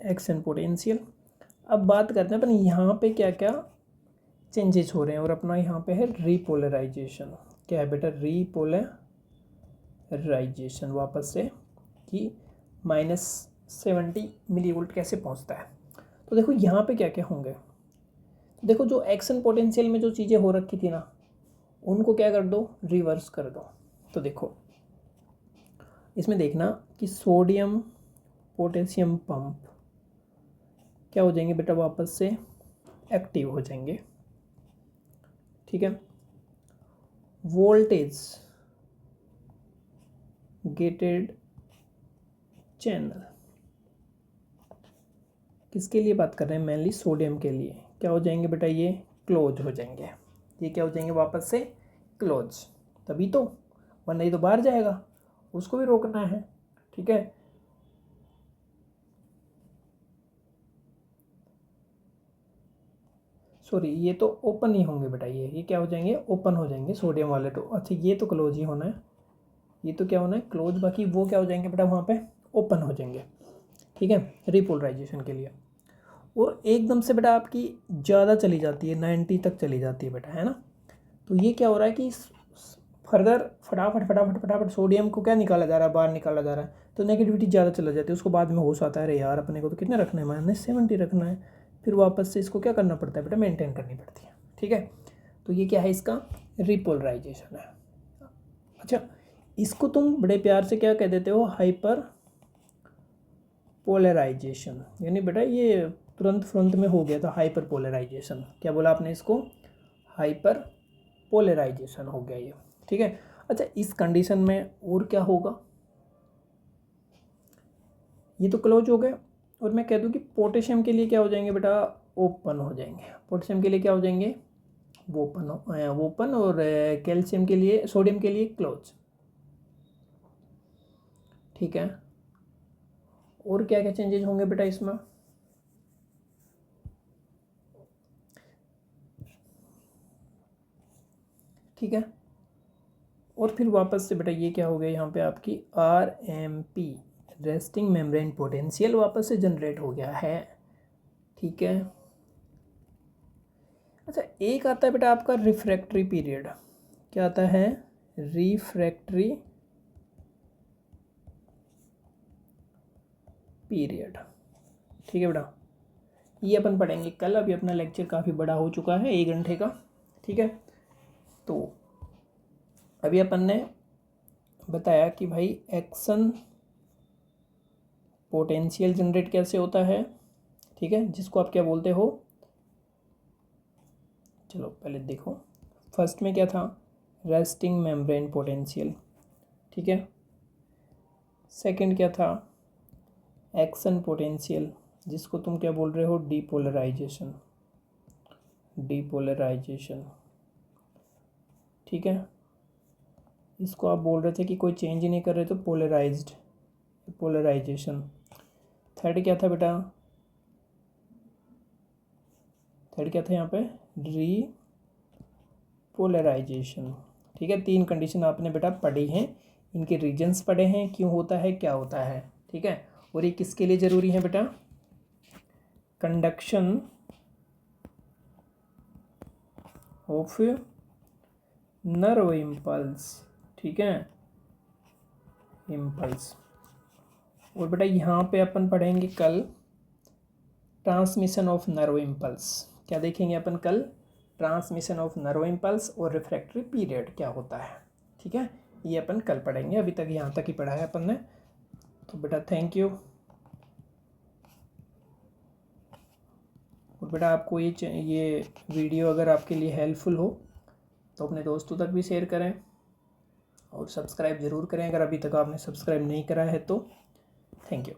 S1: एक्शन पोटेंशियल। अब बात करते हैं अपन यहाँ पे क्या क्या चेंजेस हो रहे हैं, और अपना यहाँ पे है रीपोलराइजेशन। क्या है बेटा, रीपोलराइजेशन, वापस से कि -70 मिलीवोल्ट कैसे पहुँचता है। तो देखो यहाँ पे क्या क्या होंगे, तो देखो जो एक्शन पोटेंशियल में जो चीज़ें हो रखी थी ना, उनको क्या कर दो, रिवर्स कर दो। तो देखो इसमें देखना कि सोडियम पोटेशियम पंप क्या हो जाएंगे बेटा, वापस से एक्टिव हो जाएंगे। ठीक है, वोल्टेज गेटेड चैनल, किसके लिए बात कर रहे हैं, मेनली सोडियम के लिए, क्या हो जाएंगे बेटा, ये क्लोज हो जाएंगे, ये क्या हो जाएंगे, वापस से क्लोज, तभी तो, वरना ये तो बाहर जाएगा, उसको भी रोकना है। ठीक है, सॉरी, ये तो ओपन ही होंगे बेटा, ये क्या हो जाएंगे, ओपन हो जाएंगे सोडियम वाले तो। अच्छा, ये तो क्लोज ही होना है, ये तो क्या होना है, क्लोज, बाकी वो क्या हो जाएंगे बेटा, वहाँ पे ओपन हो जाएंगे। ठीक है, रिपोलराइजेशन के लिए। और एकदम से बेटा आपकी ज़्यादा चली जाती है, 90 तक चली जाती है बेटा, है ना। तो ये क्या हो रहा है कि फर्दर फटाफट फटाफट फटाफट सोडियम को क्या निकाला जा रहा है, बाहर निकाला जा रहा है, तो नेगेटिविटी ज़्यादा चला जाती है, उसको बाद में होश आता है, अरे यार अपने को तो कितना रखना है, -70 रखना है, फिर वापस से इसको क्या करना पड़ता है बेटा, मेंटेन करनी पड़ती है। ठीक है, तो ये क्या है, इसका रिपोलराइजेशन है। अच्छा, इसको तुम बड़े प्यार से क्या कह देते हो, हाइपर पोलराइजेशन, यानी बेटा ये तुरंत में हो गया था हाइपर पोलराइजेशन। क्या बोला आपने इसको, हाइपर पोलराइजेशन हो गया ये। ठीक है, अच्छा इस कंडीशन में और क्या होगा, ये तो क्लोज हो गए, और मैं कह दूं कि पोटेशियम के लिए क्या हो जाएंगे बेटा, ओपन हो जाएंगे। पोटेशियम के लिए क्या हो जाएंगे, ओपन, और कैल्शियम के लिए, सोडियम के लिए क्लोज। ठीक है, और क्या क्या चेंजेस होंगे बेटा इसमें, ठीक है, और फिर वापस से बेटा ये क्या हो गया, यहाँ पे आपकी RMP, रेस्टिंग मेम्ब्रेन पोटेंशियल, वापस से जनरेट हो गया है। ठीक है, अच्छा एक आता है बेटा आपका रिफ्रैक्टरी पीरियड, क्या आता है, रिफ्रैक्टरी पीरियड। ठीक है बेटा, ये अपन पढ़ेंगे कल। अभी अपना लेक्चर काफ़ी बड़ा हो चुका है, 1 घंटे का। ठीक है, तो अभी अपन ने बताया कि भाई एक्शन पोटेंशियल जनरेट कैसे होता है। ठीक है, जिसको आप क्या बोलते हो, चलो पहले देखो। फर्स्ट में क्या था, रेस्टिंग मेम्ब्रेन पोटेंशियल। ठीक है, सेकंड क्या था, एक्शन पोटेंशियल, जिसको तुम क्या बोल रहे हो, डीपोलराइजेशन। डीपोलराइजेशन, ठीक है, इसको आप बोल रहे थे कि कोई चेंज ही नहीं कर रहे तो पोलराइज्ड, पोलराइजेशन। थर्ड क्या था बेटा, थर्ड क्या था यहाँ पे, रीपोलराइजेशन। ठीक है, 3 कंडीशन आपने बेटा पढ़ी हैं, इनके रीजन्स पढ़े हैं, क्यों होता है, क्या होता है। ठीक है, और ये किसके लिए ज़रूरी है बेटा, कंडक्शन ऑफ नर्व इम्पल्स। ठीक है, इम्पल्स। और बेटा यहाँ पे अपन पढ़ेंगे कल ट्रांसमिशन ऑफ नर्व इम्पल्स। क्या देखेंगे अपन कल, ट्रांसमिशन ऑफ नर्व इम्पल्स और रिफ्रैक्टरी पीरियड क्या होता है। ठीक है, ये अपन कल पढ़ेंगे। अभी तक यहाँ तक ही पढ़ा है अपन ने। तो बेटा थैंक यू। और बेटा आपको ये वीडियो अगर आपके लिए हेल्पफुल हो तो अपने दोस्तों तक भी शेयर करें और सब्सक्राइब ज़रूर करें अगर अभी तक आपने सब्सक्राइब नहीं करा है तो। Thank you.